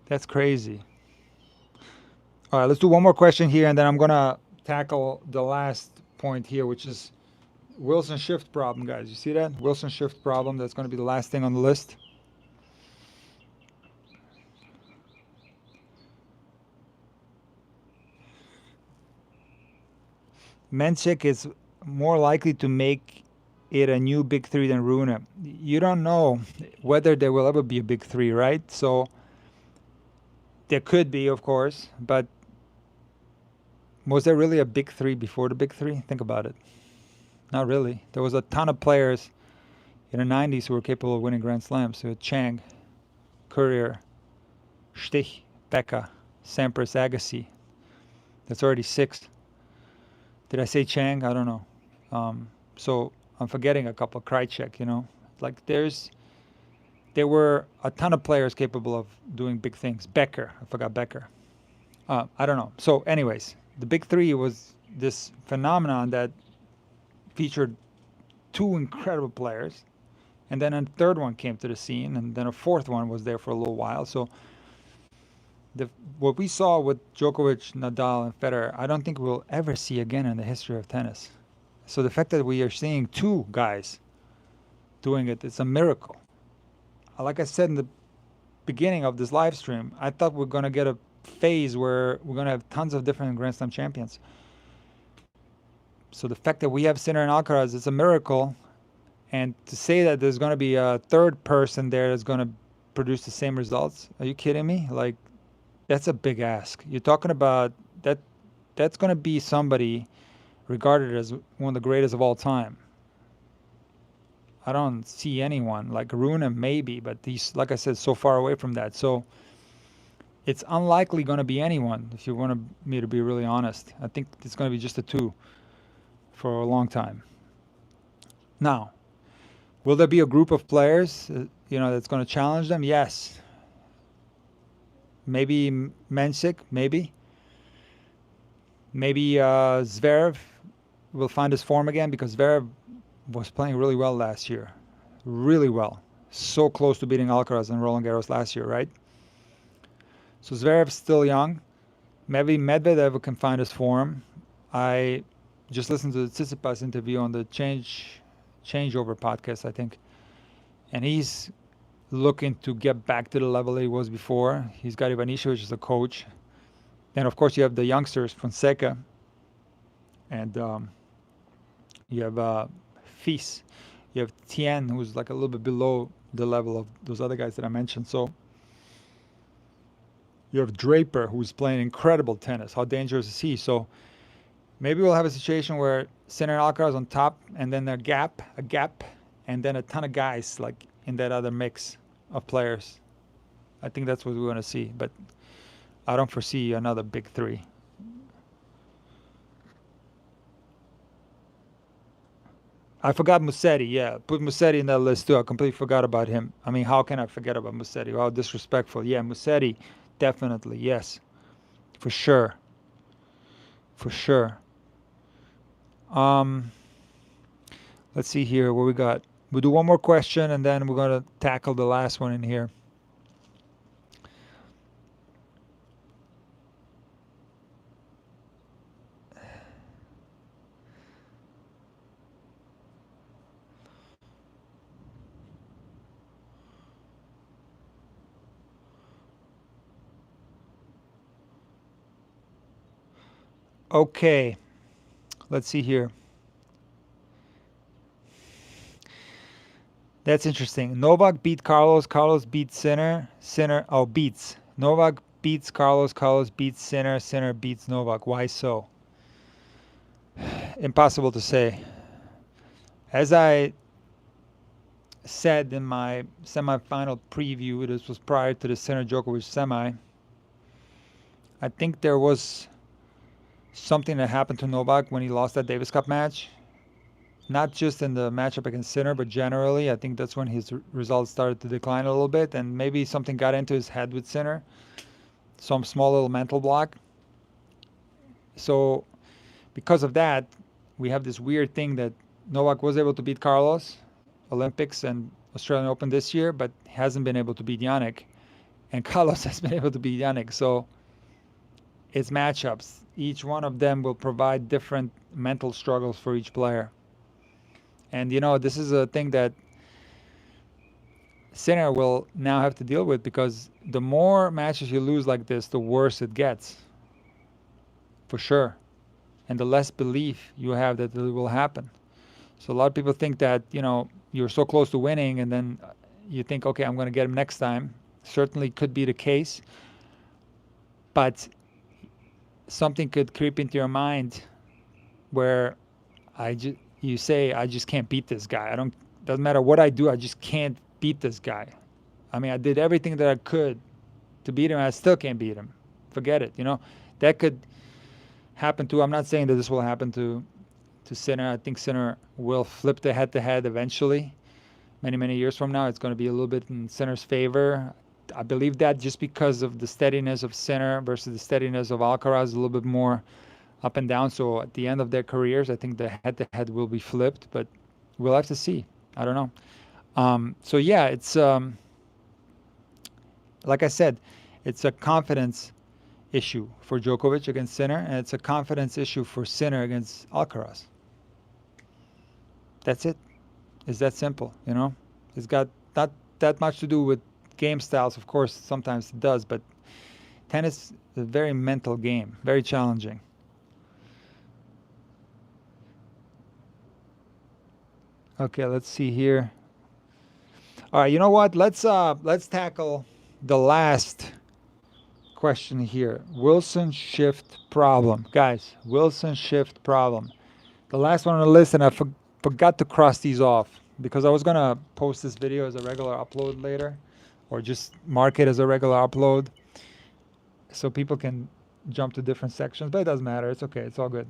That's crazy. All right, let's do one more question here, and then I'm going to tackle the last point here, which is Wilson shift problem, guys. You see that? Wilson shift problem. That's going to be the last thing on the list. Menchik is more likely to make it a new big three than Rune. You don't know whether there will ever be a big three, right? So there could be, of course, but was there really a big three before the big three? Think about it. Not really. There was a ton of players in the 90s who were capable of winning Grand Slams. So Chang, Courier, Stich, Becker, Sampras, Agassi. That's already 6. Did I say Chang? I don't know. So I'm forgetting a couple. Krajicek, you know. Like there were a ton of players capable of doing big things. Becker. I forgot Becker. I don't know. So anyways, the big three was this phenomenon that featured 2 incredible players. And then a third one came to the scene. And then a fourth one was there for a little while. So what we saw with Djokovic, Nadal, and Federer, I don't think we'll ever see again in the history of tennis. So the fact that we are seeing 2 guys doing it, it's a miracle. Like I said in the beginning of this live stream, I thought we're going to get a phase where we're going to have tons of different Grand Slam champions. So the fact that we have Sinner and Alcaraz, it's a miracle. And to say that there's going to be a third person there that's going to produce the same results, are you kidding me? Like, that's a big ask. You're talking about that that's going to be somebody regarded as one of the greatest of all time. I don't see anyone like Rune, maybe, but he's, like I said, so far away from that. So it's unlikely going to be anyone, if you want me to be really honest. I think it's going to be just the two for a long time. Now, will there be a group of players, that's going to challenge them? Yes. Maybe Mensik, maybe. Maybe Zverev will find his form again, because Zverev was playing really well last year. Really well. So close to beating Alcaraz and Roland Garros last year, right? So Zverev's still young. Maybe Medvedev can find his form. I just listened to the Tsitsipas interview on the Changeover podcast, I think. And he's looking to get back to the level he was before. He's got Ivan Ishevich as a coach. Then, of course, you have the youngsters, Fonseca. And you have Fils. You have Tien, who's like a little bit below the level of those other guys that I mentioned. So you have Draper, who's playing incredible tennis. How dangerous is he? So maybe we'll have a situation where Sinner and Alcaraz on top, and then a gap, and then a ton of guys like in that other mix of players. I think that's what we want to see. But I don't foresee another big three. I forgot Musetti. Yeah, put Musetti in that list too. I completely forgot about him. I mean, how can I forget about Musetti? How disrespectful. Yeah, Musetti, definitely. Yes, for sure. For sure. Let's see here what we got. We'll do one more question, and then we're going to tackle the last one in here. Okay, let's see here. That's interesting. Novak beat Carlos. Carlos beats Sinner. Beats. Novak beats Carlos. Carlos beats Sinner. Sinner beats Novak. Why so? Impossible to say. As I said in my semifinal preview, this was prior to the Sinner Djokovic semi, I think there was something that happened to Novak when he lost that Davis Cup match. Not just in the matchup against Sinner, but generally. I think that's when his results started to decline a little bit, and maybe something got into his head with Sinner. Some small little mental block. So because of that, we have this weird thing that Novak was able to beat Carlos, Olympics and Australian Open this year, but hasn't been able to beat Jannik. And Carlos has been able to beat Jannik. So it's matchups. Each one of them will provide different mental struggles for each player. And, this is a thing that Sinner will now have to deal with, because the more matches you lose like this, the worse it gets. For sure. And the less belief you have that it will happen. So a lot of people think that, you're so close to winning, and then you think, okay, I'm going to get him next time. Certainly could be the case. But something could creep into your mind where you say, I just can't beat this guy. Doesn't matter what I do, I just can't beat this guy. I mean, I did everything that I could to beat him, and I still can't beat him. Forget it. That could happen too. I'm not saying that this will happen to Sinner. I think Sinner will flip the head-to-head eventually. Many, many years from now, it's going to be a little bit in Sinner's favor. I believe that just because of the steadiness of Sinner versus the steadiness of Alcaraz, a little bit more up and down. So at the end of their careers, I think the head-to-head will be flipped, but we'll have to see. I don't know. So yeah, it's like I said, it's a confidence issue for Djokovic against Sinner, and it's a confidence issue for Sinner against Alcaraz. That's it. It's that simple, It's got not that much to do with game styles. Of course, sometimes it does, but tennis is a very mental game, very challenging. Okay, let's see here. All right, you know what? Let's tackle the last question here. Wilson shift problem. Guys, Wilson shift problem. The last one on the list, and I forgot to cross these off because I was going to post this video as a regular upload later, or just mark it as a regular upload so people can jump to different sections, but it doesn't matter. It's okay. It's all good.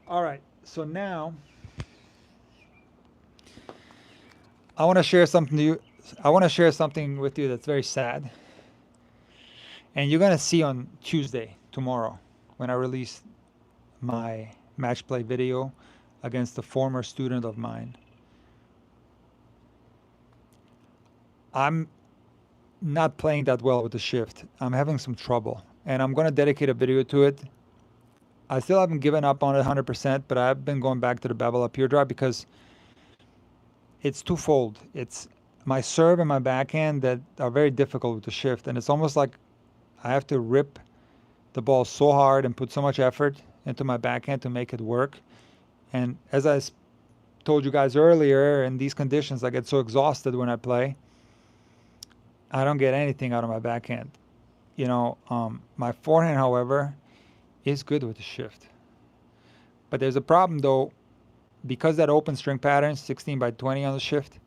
All right. So now I want to share something to you. I want to share something with you that's very sad. And you're going to see on Tuesday, tomorrow, when I release my match play video against a former student of mine. I'm not playing that well with the shift. I'm having some trouble, and I'm going to dedicate a video to it. I still haven't given up on it 100%, but I've been going back to the bevel up pure drive because it's twofold. It's my serve and my backhand that are very difficult with the shift, and it's almost like I have to rip the ball so hard and put so much effort into my backhand to make it work. And as I told you guys earlier, in these conditions, I get so exhausted when I play. I don't get anything out of my backhand. You know, my forehand, however, is good with the shift. But there's a problem, though, because that open string pattern, 16 by 20 on the shift,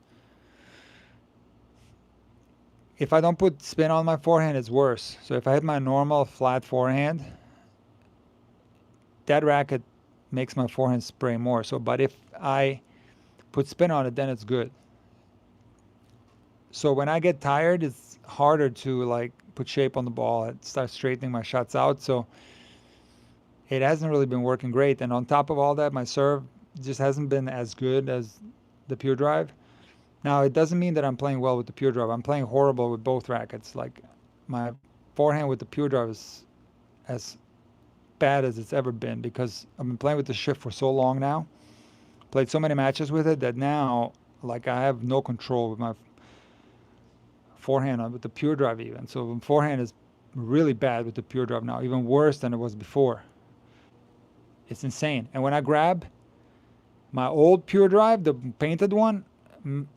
if I don't put spin on my forehand, it's worse. So if I hit my normal flat forehand, that racket makes my forehand spray more. But if I put spin on it, then it's good. So when I get tired, it's harder to like put shape on the ball and start straightening my shots out. So it hasn't really been working great. And on top of all that, my serve just hasn't been as good as the pure drive. Now, it doesn't mean that I'm playing well with the pure drive. I'm playing horrible with both rackets. Like, my forehand with the pure drive is as bad as it's ever been because I've been playing with the shift for so long now. Played so many matches with it that now, like, I have no control with my forehand with the pure drive even. So forehand is really bad with the pure drive now, even worse than it was before. It's insane. And when I grab my old pure drive, the painted one,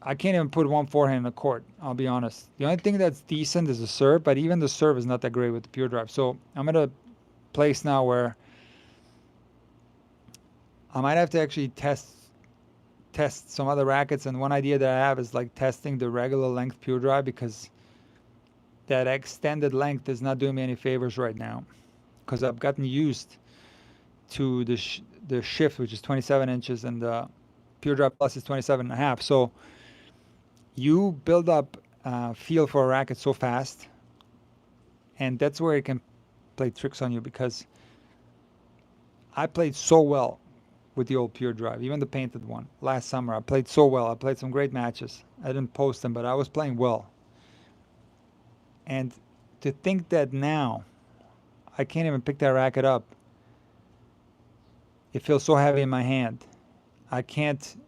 I can't even put one forehand in the court, I'll be honest. The only thing that's decent is the serve, but even the serve is not that great with the pure drive. So I'm at a place now where I might have to actually test some other rackets. And one idea that I have is like testing the regular length pure drive, because that extended length is not doing me any favors right now, because I've gotten used to the shift, which is 27 inches, and the pure drive plus is 27 and a half. So you build up feel for a racket so fast, and that's where it can play tricks on you, because I played so well with the old pure drive, even the painted one last summer. I played so well. I played some great matches. I didn't post them, but I was playing well. And to think that now I can't even pick that racket up, it feels so heavy in my hand. I can't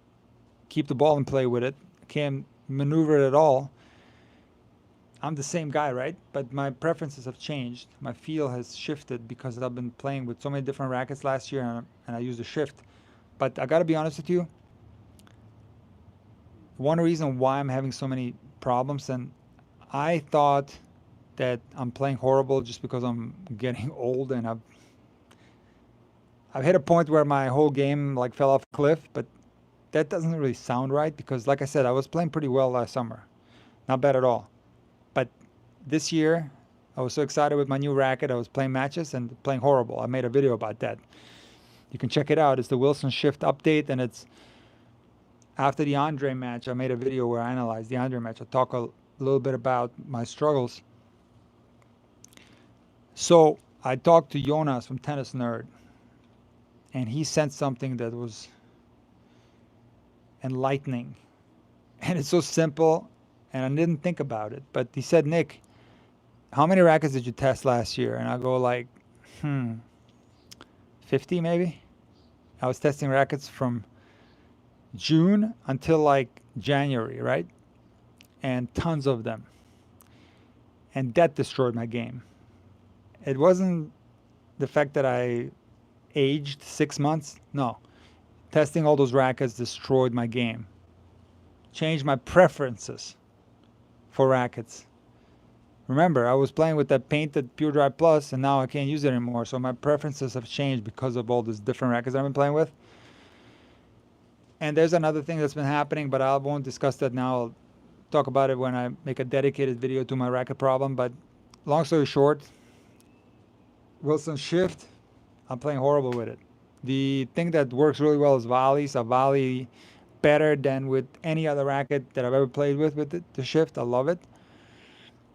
keep the ball in play with it. I can't maneuver it at all. I'm the same guy, right? But my preferences have changed. My feel has shifted because I've been playing with so many different rackets last year, and I used the shift. But I got to be honest with you, one reason why I'm having so many problems, and I thought that I'm playing horrible just because I'm getting old, and I've hit a point where my whole game like fell off a cliff, but that doesn't really sound right, because like I said, I was playing pretty well last summer. Not bad at all. But this year, I was so excited with my new racket. I was playing matches and playing horrible. I made a video about that. You can check it out. It's the Wilson Shift update, and it's after the Andre match. I made a video where I analyzed the Andre match. I talk a little bit about my struggles. So I talked to Jonas from Tennis Nerd, and he sent something that was enlightening. And it's so simple, and I didn't think about it. But he said, Nick, how many rackets did you test last year? And I go like, 50 maybe? I was testing rackets from June until like January, right? And tons of them. And that destroyed my game. It wasn't the fact that I aged 6 months. No. Testing all those rackets destroyed my game. Changed my preferences for rackets. Remember, I was playing with that painted Pure Dry Plus, and now I can't use it anymore. So my preferences have changed because of all these different rackets I've been playing with. And there's another thing that's been happening, but I won't discuss that now. I'll talk about it when I make a dedicated video to my racket problem. But long story short, Wilson Shift, I'm playing horrible with it. The thing that works really well is volleys. I volley better than with any other racket that I've ever played with the Shift. I love it.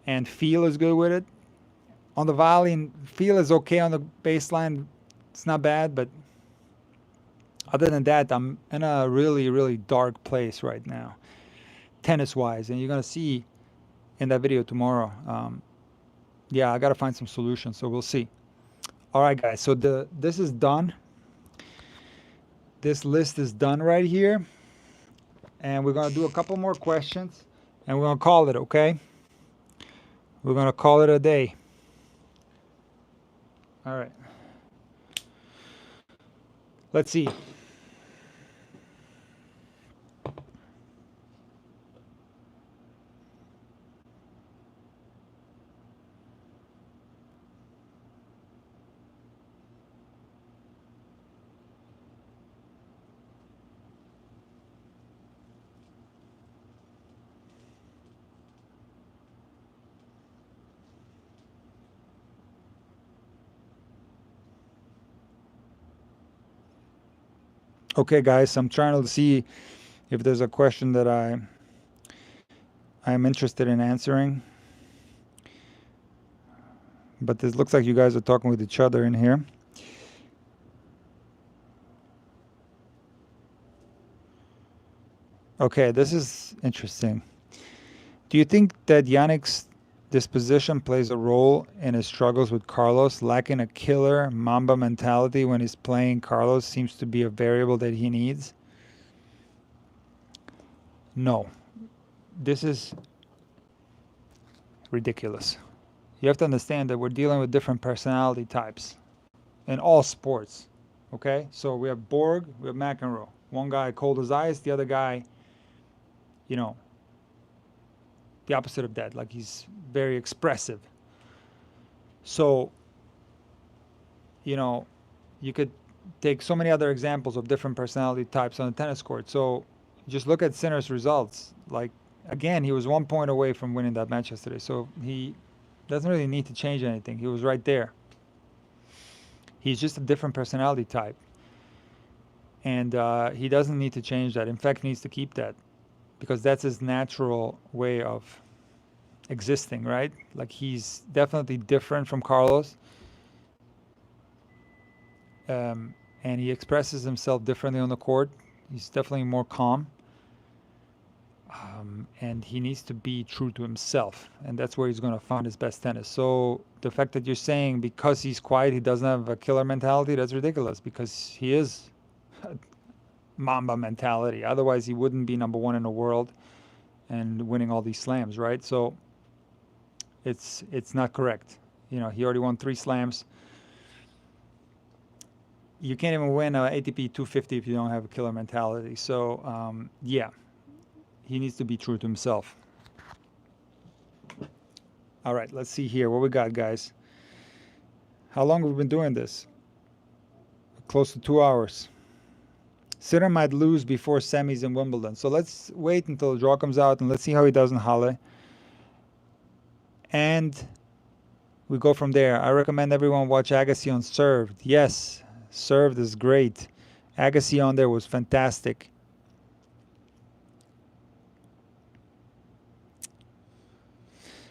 And feel is good with it. On the volley, feel is okay on the baseline. It's not bad, but other than that, I'm in a really, really dark place right now, tennis-wise. And you're going to see in that video tomorrow. Yeah, I got to find some solutions, so we'll see. All right, guys, so this is done. This list is done right here. And we're going to do a couple more questions, and we're going to call it, okay? We're going to call it a day. All right. Let's see. Okay, guys, I'm trying to see if there's a question that I'm interested in answering. But this looks like you guys are talking with each other in here. Okay, this is interesting. Do you think that Yannick's disposition plays a role in his struggles with Carlos? Lacking a killer Mamba mentality when he's playing Carlos seems to be a variable that he needs? No. This is ridiculous. You have to understand that we're dealing with different personality types in all sports. Okay? So we have Borg, we have McEnroe. One guy cold as ice, the other guy, you know, the opposite of that. Like he's very expressive. So, you know, you could take so many other examples of different personality types on the tennis court. So just look at Sinner's results. Like, again, he was 1 point away from winning that match yesterday. So he doesn't really need to change anything. He was right there. He's just a different personality type. And he doesn't need to change that. In fact, he needs to keep that because that's his natural way of existing, right? Like he's definitely different from Carlos. And he expresses himself differently on the court. He's definitely more calm. And he needs to be true to himself. And that's where he's going to find his best tennis. So the fact that you're saying because he's quiet, he doesn't have a killer mentality, that's ridiculous because he is a Mamba mentality. Otherwise, he wouldn't be number one in the world and winning all these slams, right? So it's not correct. You know, he already won 3 slams. You can't even win a ATP 250 if you don't have a killer mentality. So, yeah, he needs to be true to himself. All right, let's see here. What we got, guys? How long have we been doing this? Close to 2 hours. Sinner might lose before semis in Wimbledon. So let's wait until the draw comes out and let's see how he does in Halle. And we go from there. I recommend everyone watch Agassi on Served. Yes, Served is great. Agassi on there was fantastic.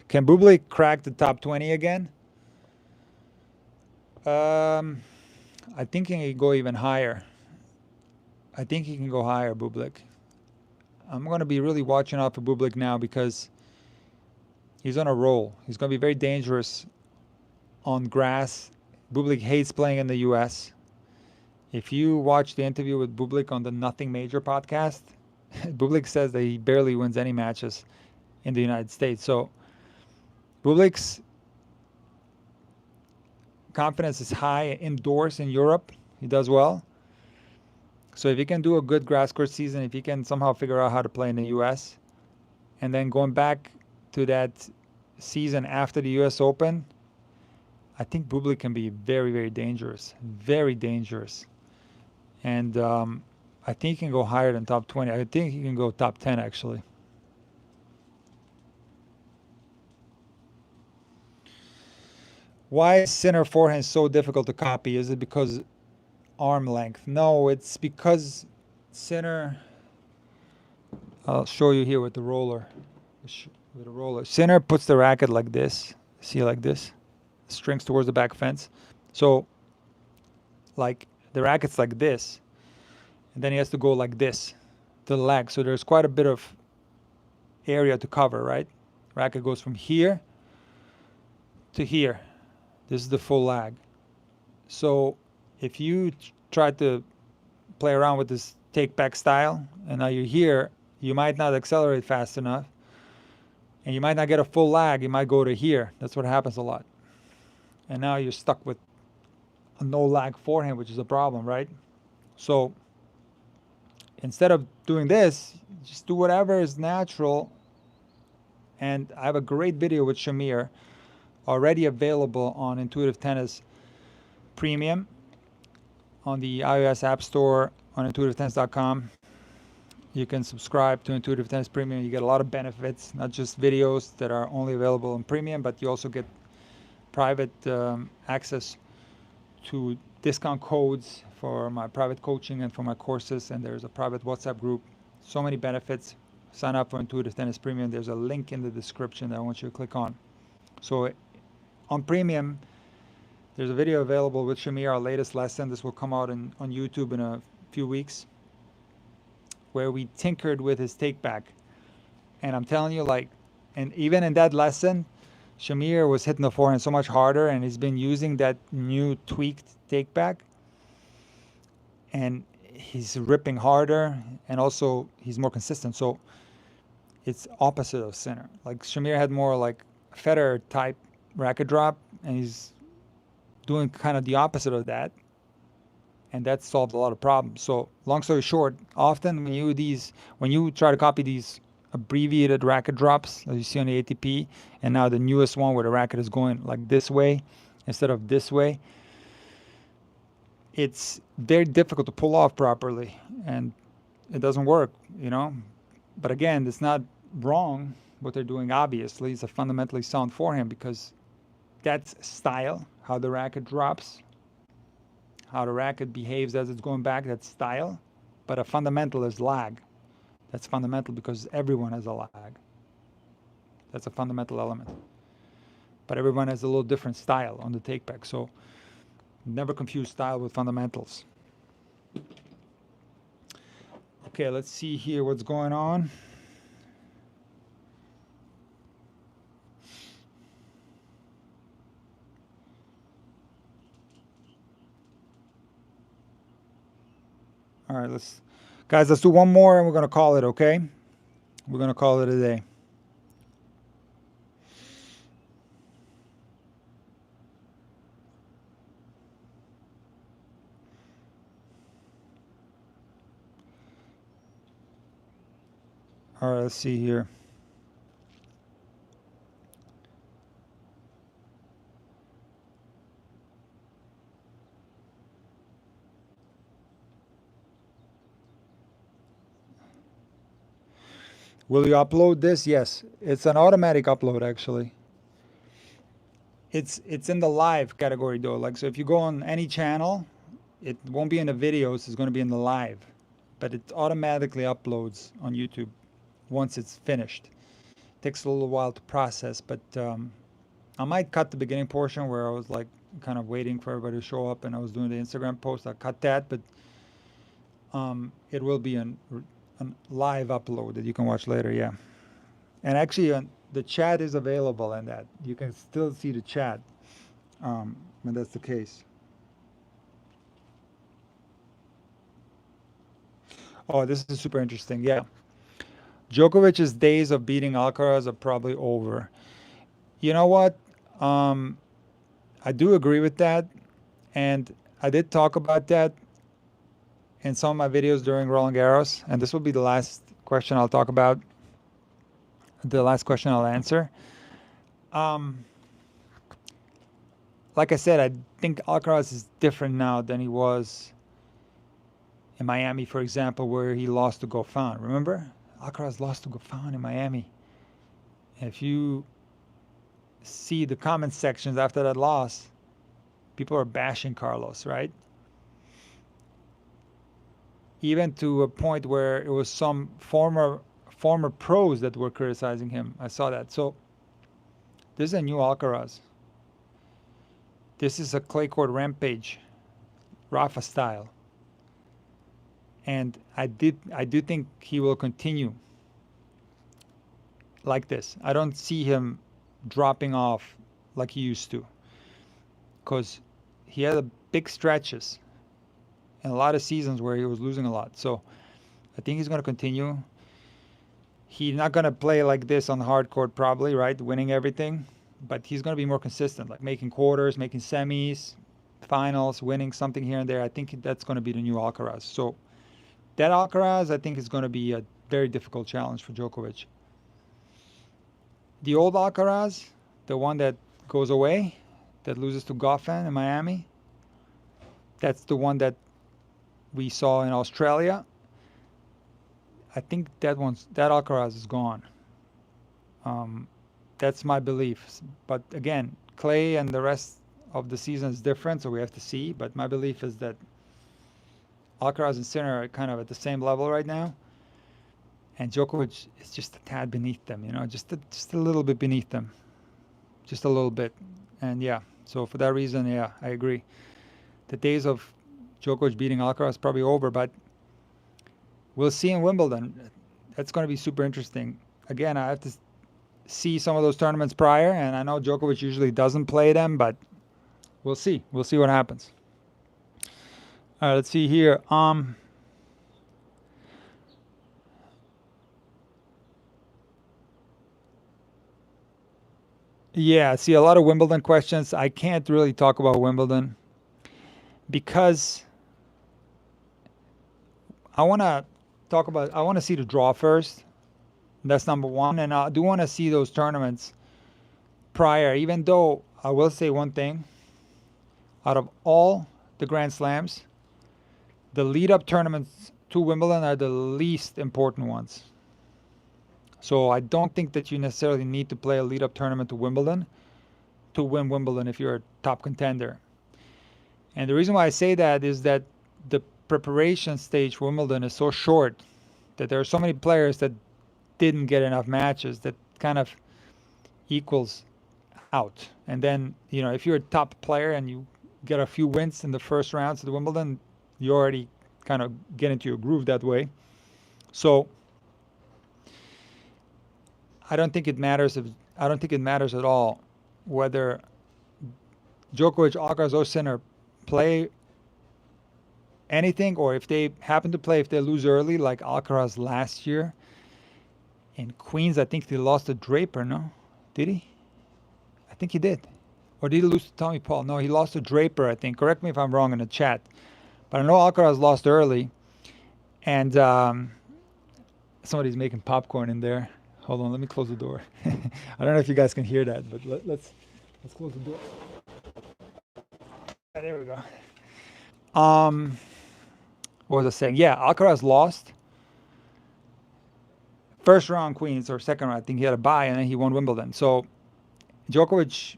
Can Bublik crack the top 20 again? I think he can go even higher. I think he can go higher, Bublik. I'm going to be really watching out for Bublik now because he's on a roll. He's going to be very dangerous on grass. Bublik hates playing in the U.S. If you watch the interview with Bublik on the Nothing Major podcast, Bublik says that he barely wins any matches in the United States. So Bublik's confidence is high indoors in Europe. He does well. So if he can do a good grass court season, if he can somehow figure out how to play in the U.S., and then going back to that season after the US Open, I think Bublik can be very, very dangerous. Very dangerous. And I think he can go higher than top 20. I think he can go top 10, actually. Why is Sinner forehand so difficult to copy? Is it because arm length? No, it's because Sinner... I'll show you here with the roller. With a roller. Sinner puts the racket like this. See, like this? Strings towards the back fence. So, like, the racket's like this. And then he has to go like this to the leg. So there's quite a bit of area to cover, right? Racket goes from here to here. This is the full lag. So if you try to play around with this take back style and now you're here, you might not accelerate fast enough and you might not get a full lag. You might go to here. That's what happens a lot. And now you're stuck with a no lag forehand, which is a problem, right? So instead of doing this, just do whatever is natural. And I have a great video with Shamir already available on Intuitive Tennis Premium on the iOS App Store on intuitivetennis.com. You can subscribe to Intuitive Tennis Premium. You get a lot of benefits, not just videos that are only available in Premium, but you also get private access to discount codes for my private coaching and for my courses, and there's a private WhatsApp group. So many benefits. Sign up for Intuitive Tennis Premium. There's a link in the description that I want you to click on. So on Premium, there's a video available with Shamir, our latest lesson. This will come out on YouTube in a few weeks, where we tinkered with his take back. And I'm telling you, like, and even in that lesson, Shamir was hitting the forehand so much harder, and he's been using that new tweaked take back. And he's ripping harder, and also he's more consistent. So it's opposite of Sinner. Like Shamir had more like Federer type racket drop, and he's doing kind of the opposite of that. And that solved a lot of problems. So long story short, often when you try to copy these abbreviated racket drops as you see on the ATP, and now the newest one where the racket is going like this way instead of this way, it's very difficult to pull off properly, and it doesn't work, you know. But again, it's not wrong what they're doing. Obviously, it's a fundamentally sound forehand, because that's style, how the racket drops, how the racket behaves as it's going back, that's style. But a fundamental is lag. That's fundamental because everyone has a lag. That's a fundamental element. But everyone has a little different style on the take back. So never confuse style with fundamentals. Okay, let's see here what's going on. All right, let's do one more and we're going to call it, okay? We're going to call it a day. All right, let's see here. Will you upload this? Yes. It's an automatic upload, actually. It's in the live category, though. Like, so if you go on any channel, it won't be in the videos. It's going to be in the live. But it automatically uploads on YouTube once it's finished. It takes a little while to process, but I might cut the beginning portion where I was like kind of waiting for everybody to show up and I was doing the Instagram post. I'll cut that, but it will be a live upload that you can watch later, yeah. And actually, the chat is available in that. You can still see the chat when that's the case. Oh, this is super interesting, yeah. Djokovic's days of beating Alcaraz are probably over. You know what? I do agree with that. And I did talk about that in some of my videos during Roland Garros. And this will be the last question I'll talk about. The last question I'll answer. Um, like I said, I think Alcaraz is different now than he was in Miami, for example, where he lost to Goffin. Remember? Alcaraz lost to Goffin in Miami. And if you see the comment sections after that loss, people are bashing Carlos, right? Even to a point where it was some former pros that were criticizing him. I saw that. So this is a new Alcaraz. This is a clay court rampage, Rafa style. And I do think he will continue like this. I don't see him dropping off like he used to, because he had a big stretches and a lot of seasons where he was losing a lot. So I think he's going to continue. He's not going to play like this on the hard court probably, right? Winning everything, but he's going to be more consistent, like making quarters, making semis, finals, winning something here and there. I think that's going to be the new Alcaraz. So that Alcaraz, I think, is going to be a very difficult challenge for Djokovic. The old Alcaraz, the one that goes away, that loses to Goffin in Miami, that's the one that we saw in Australia. I think that Alcaraz is gone. That's my belief. But again, clay and the rest of the season is different, so we have to see. But my belief is that Alcaraz and Sinner are kind of at the same level right now, and Djokovic is just a tad beneath them. Just a little bit beneath them, just a little bit. And yeah, so for that reason, yeah, I agree. The days of Djokovic beating Alcaraz is probably over, but we'll see in Wimbledon. That's going to be super interesting. Again, I have to see some of those tournaments prior, and I know Djokovic usually doesn't play them, but we'll see. We'll see what happens. All right, let's see here. Yeah, see a lot of Wimbledon questions. I can't really talk about Wimbledon because I want to see the draw first. That's number one. And I do want to see those tournaments prior, even though I will say one thing. Out of all the Grand Slams, the lead-up tournaments to Wimbledon are the least important ones. So I don't think that you necessarily need to play a lead-up tournament to Wimbledon to win Wimbledon if you're a top contender. And the reason why I say that is that the preparation stage for Wimbledon is so short that there are so many players that didn't get enough matches that kind of equals out. And then, if you're a top player and you get a few wins in the first rounds of the Wimbledon, you already kind of get into your groove that way. So I don't think it matters at all whether Djokovic, Alcaraz, or Sinner play anything, or if they happen to play, if they lose early, like Alcaraz last year in Queens. I think he lost to Draper, no? Did he? I think he did. Or did he lose to Tommy Paul? No, he lost to Draper, I think. Correct me if I'm wrong in the chat. But I know Alcaraz lost early. And somebody's making popcorn in there. Hold on, let me close the door. I don't know if you guys can hear that, but let's close the door. There we go. What was I saying? Yeah, Alcaraz lost. First round Queens, or second round, I think he had a bye, and then he won Wimbledon. So Djokovic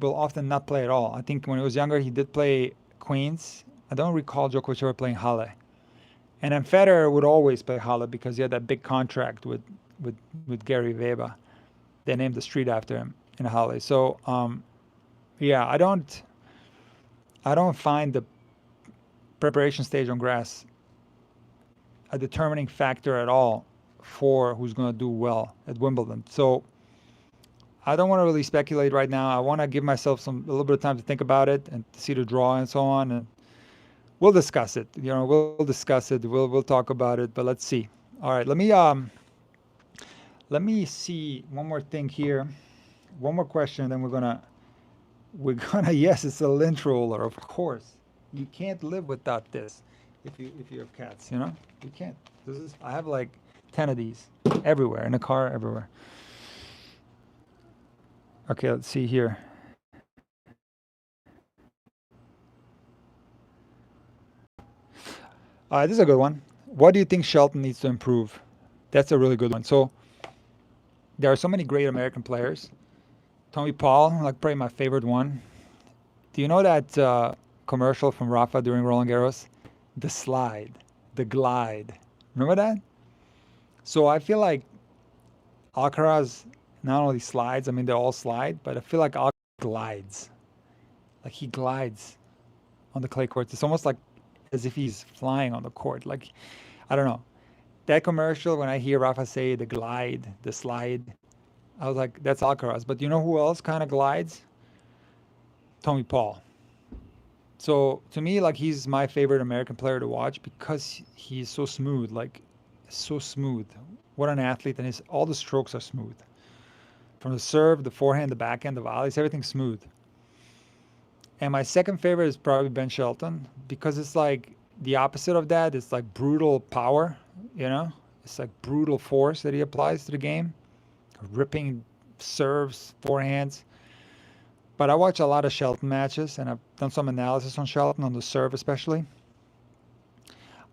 will often not play at all. I think when he was younger, he did play Queens. I don't recall Djokovic ever playing Halle. And then Federer would always play Halle because he had that big contract with Gary Weber. They named the street after him in Halle. So yeah, I don't find the preparation stage on grass a determining factor at all for who's going to do well at Wimbledon. So I don't want to really speculate right now. I want to give myself a little bit of time to think about it and to see the draw and so on. And we'll discuss it. We'll discuss it. We'll talk about it. But let's see. All right, let me see one more thing here. One more question, and then we're gonna. Yes, it's a lint roller, of course. You can't live without this. If you have cats, you can't. I have like 10 of these everywhere in the car, everywhere. Okay, let's see here. This is a good one. What do you think Shelton needs to improve? That's a really good one. So there are so many great American players. Tommy Paul, like probably my favorite one. Do you know that commercial from Rafa during Roland Garros? The slide, the glide. Remember that? So I feel like Alcaraz not only slides, I mean, they all slide, but I feel like Alcaraz glides. Like he glides on the clay courts. It's almost like as if he's flying on the court. Like, I don't know. That commercial, when I hear Rafa say the glide, the slide, I was like, that's Alcaraz. But you know who else kind of glides? Tommy Paul. So to me, like he's my favorite American player to watch because he's so smooth, like so smooth. What an athlete, and his all the strokes are smooth. From the serve, the forehand, the backhand, the volleys, everything's smooth. And my second favorite is probably Ben Shelton because it's like the opposite of that. It's like brutal power, you know? It's like brutal force that he applies to the game, ripping serves, forehands. But I watch a lot of Shelton matches and I've done some analysis on Shelton, on the serve especially.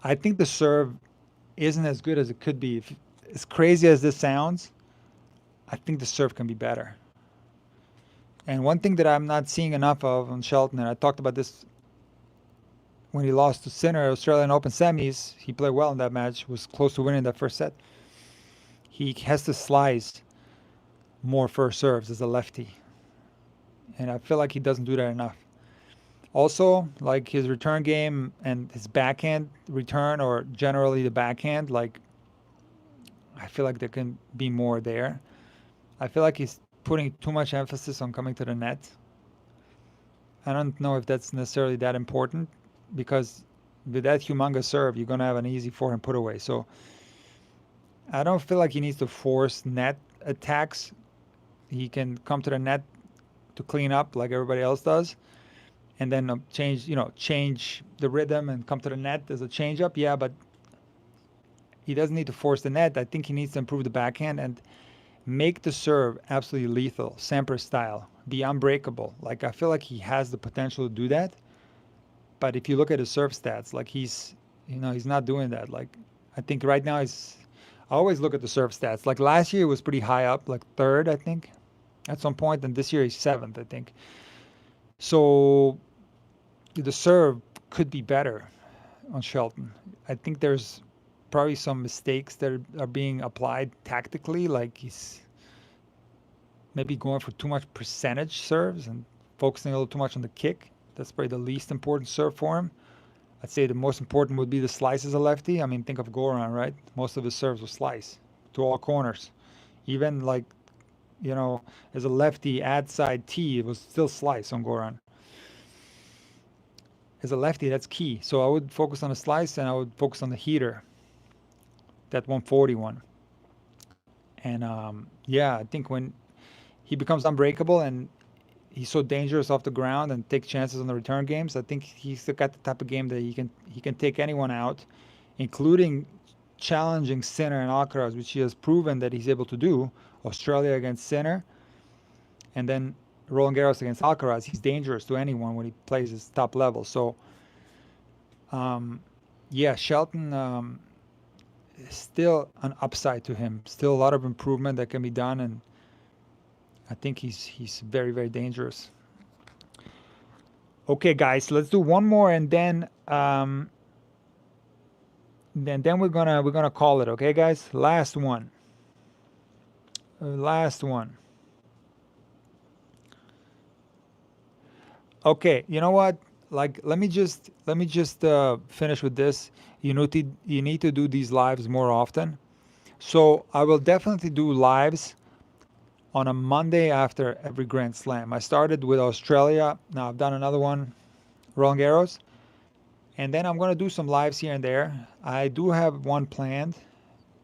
I think the serve isn't as good as it could be. As crazy as this sounds, I think the serve can be better. And one thing that I'm not seeing enough of on Shelton, and I talked about this when he lost to Sinner, Australian Open semis, he played well in that match, was close to winning that first set. He has to slice more first serves as a lefty. And I feel like he doesn't do that enough. Also, like his return game and his backhand return, or generally the backhand, like I feel like there can be more there. I feel like he's putting too much emphasis on coming to the net. I don't know if that's necessarily that important because with that humongous serve, you're going to have an easy forehand put away. So I don't feel like he needs to force net attacks. He can come to the net to clean up like everybody else does, and then change the rhythm and come to the net as a change up. Yeah, but he doesn't need to force the net. I think he needs to improve the backhand and make the serve absolutely lethal, Saber style, be unbreakable. Like I feel like he has the potential to do that. But if you look at his serve stats, like he's not doing that. Like I think right now I always look at the serve stats. Like last year it was pretty high up, like third, I think, at some point, and this year he's seventh, I think. So the serve could be better on Shelton. I think there's probably some mistakes that are being applied tactically, like he's maybe going for too much percentage serves and focusing a little too much on the kick. That's probably the least important serve for him. I'd say the most important would be the slice as a lefty. I mean, think of Goran, right? Most of his serves were slice to all corners. Even like, as a lefty, ad side T, it was still slice on Goran. As a lefty, that's key. So I would focus on the slice and I would focus on the heater, that 141. And yeah, I think when he becomes unbreakable and he's so dangerous off the ground and take chances on the return games, I think he's got the type of game that he can take anyone out, including challenging Sinner and Alcaraz, which he has proven that he's able to do. Australia against Sinner, and then Roland Garros against Alcaraz. He's dangerous to anyone when he plays his top level. So, yeah, Shelton, still an upside to him. Still a lot of improvement that can be done, and I think he's very, very dangerous. Okay, guys, let's do one more, and then we're gonna call it. Okay, guys, last one. Last one. Okay, you know what? Like, let me just finish with this. You need to do these lives more often. So I will definitely do lives on a Monday after every Grand Slam. I started with Australia. Now I've done another one, Roland Garros, and then I'm gonna do some lives here and there. I do have one planned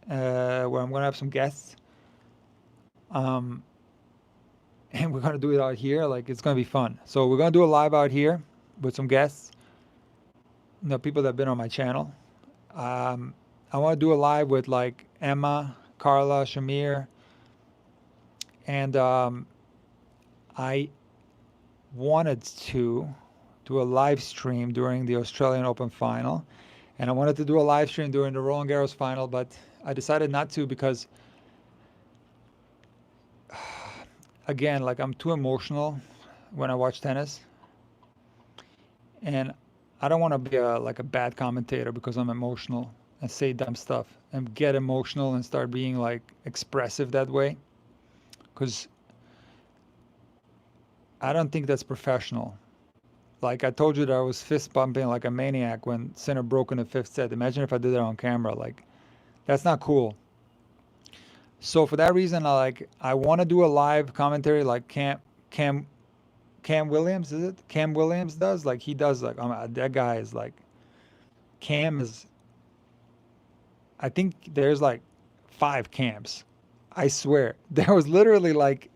where I'm gonna have some guests. Um, and we're gonna do it out here. Like it's gonna be fun. So we're gonna do a live out here with some guests, people that have been on my channel. I want to do a live with like Emma, Carla, Shamir, and I wanted to do a live stream during the Australian Open final, and I wanted to do a live stream during the Roland Garros final, but I decided not to because, again, like I'm too emotional when I watch tennis, and I don't want to be like a bad commentator because I'm emotional and say dumb stuff and get emotional and start being like expressive that way, because I don't think that's professional. Like I told you that I was fist bumping like a maniac when Sinner broke in the fifth set. Imagine if I did that on camera. Like that's not cool. So for that reason, I want to do a live commentary like Cam Williams, is it? Cam Williams does. Like he does. Like that guy is like Cam is. I think there's like 5 Cams. I swear there was literally like,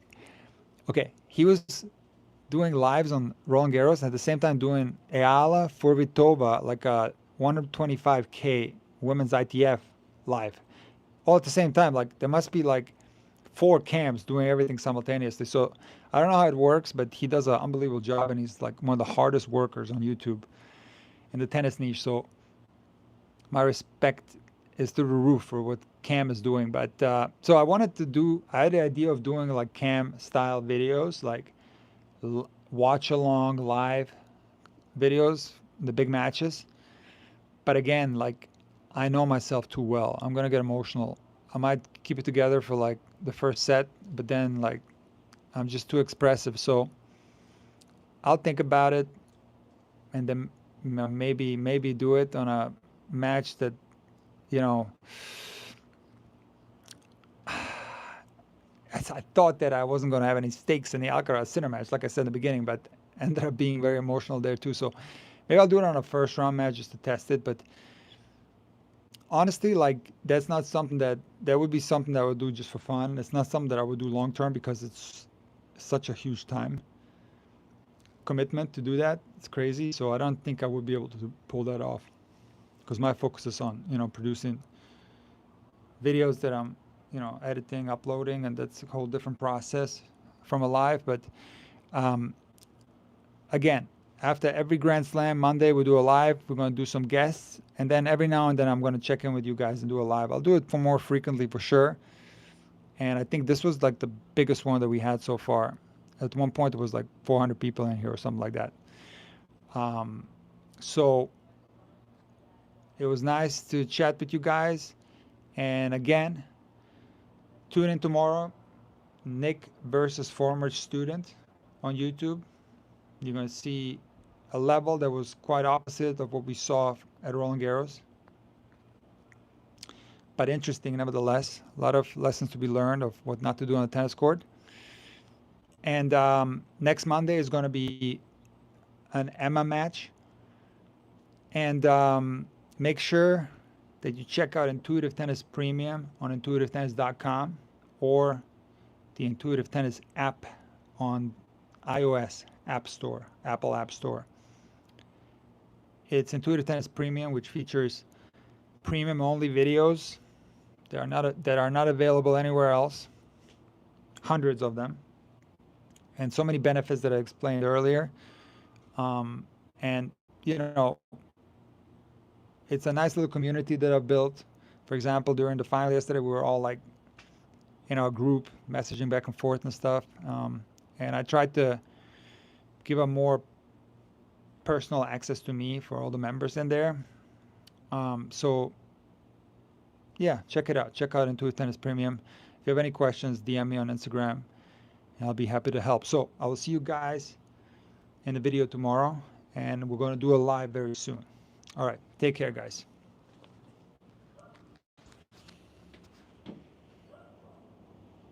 okay, he was doing lives on Roland Garros at the same time doing Eala Furvitova, like a 125K women's ITF live, all at the same time. Like there must be like 4 Cams doing everything simultaneously. So I don't know how it works, but he does an unbelievable job, and he's like one of the hardest workers on YouTube in the tennis niche. So my respect is through the roof for what Cam is doing. But so I had the idea of doing like Cam style videos, like watch along live videos, the big matches. But again, like I know myself too well. I'm gonna get emotional. I might keep it together for like the first set, but then like I'm just too expressive. So I'll think about it, and then maybe do it on a match that, you know, I thought that I wasn't going to have any stakes in the Alcaraz Sinner match, like I said in the beginning, but ended up being very emotional there too. So maybe I'll do it on a first round match just to test it. But honestly, like that's not something that would be something that I would do just for fun. It's not something that I would do long term because it's such a huge time commitment to do that. It's crazy. So I don't think I would be able to pull that off because my focus is on, producing videos that I'm, editing, uploading, and that's a whole different process from a live. But again, after every Grand Slam Monday, we do a live. We're going to do some guests, and then every now and then I'm going to check in with you guys and do a live. I'll do it for more frequently for sure. And I think this was like the biggest one that we had so far. At one point, it was like 400 people in here or something like that. So it was nice to chat with you guys. And again, tune in tomorrow, Nick versus former student on YouTube. You're going to see a level that was quite opposite of what we saw at Roland Garros. But interesting nevertheless. A lot of lessons to be learned of what not to do on the tennis court. And next Monday is going to be an Emma match. And make sure that you check out Intuitive Tennis Premium on intuitivetennis.com or the Intuitive Tennis app on iOS App Store, Apple App Store. It's Intuitive Tennis Premium, which features premium-only videos that are not available anywhere else. Hundreds of them, and so many benefits that I explained earlier. And it's a nice little community that I've built. For example, during the final yesterday, we were all like in our group messaging back and forth and stuff. And I tried to give a more personal access to me for all the members in there. So yeah, check it out. Check out Intuitive Tennis Premium. If you have any questions, DM me on Instagram, and I'll be happy to help. So I will see you guys in the video tomorrow, and we're going to do a live very soon. All right, take care, guys.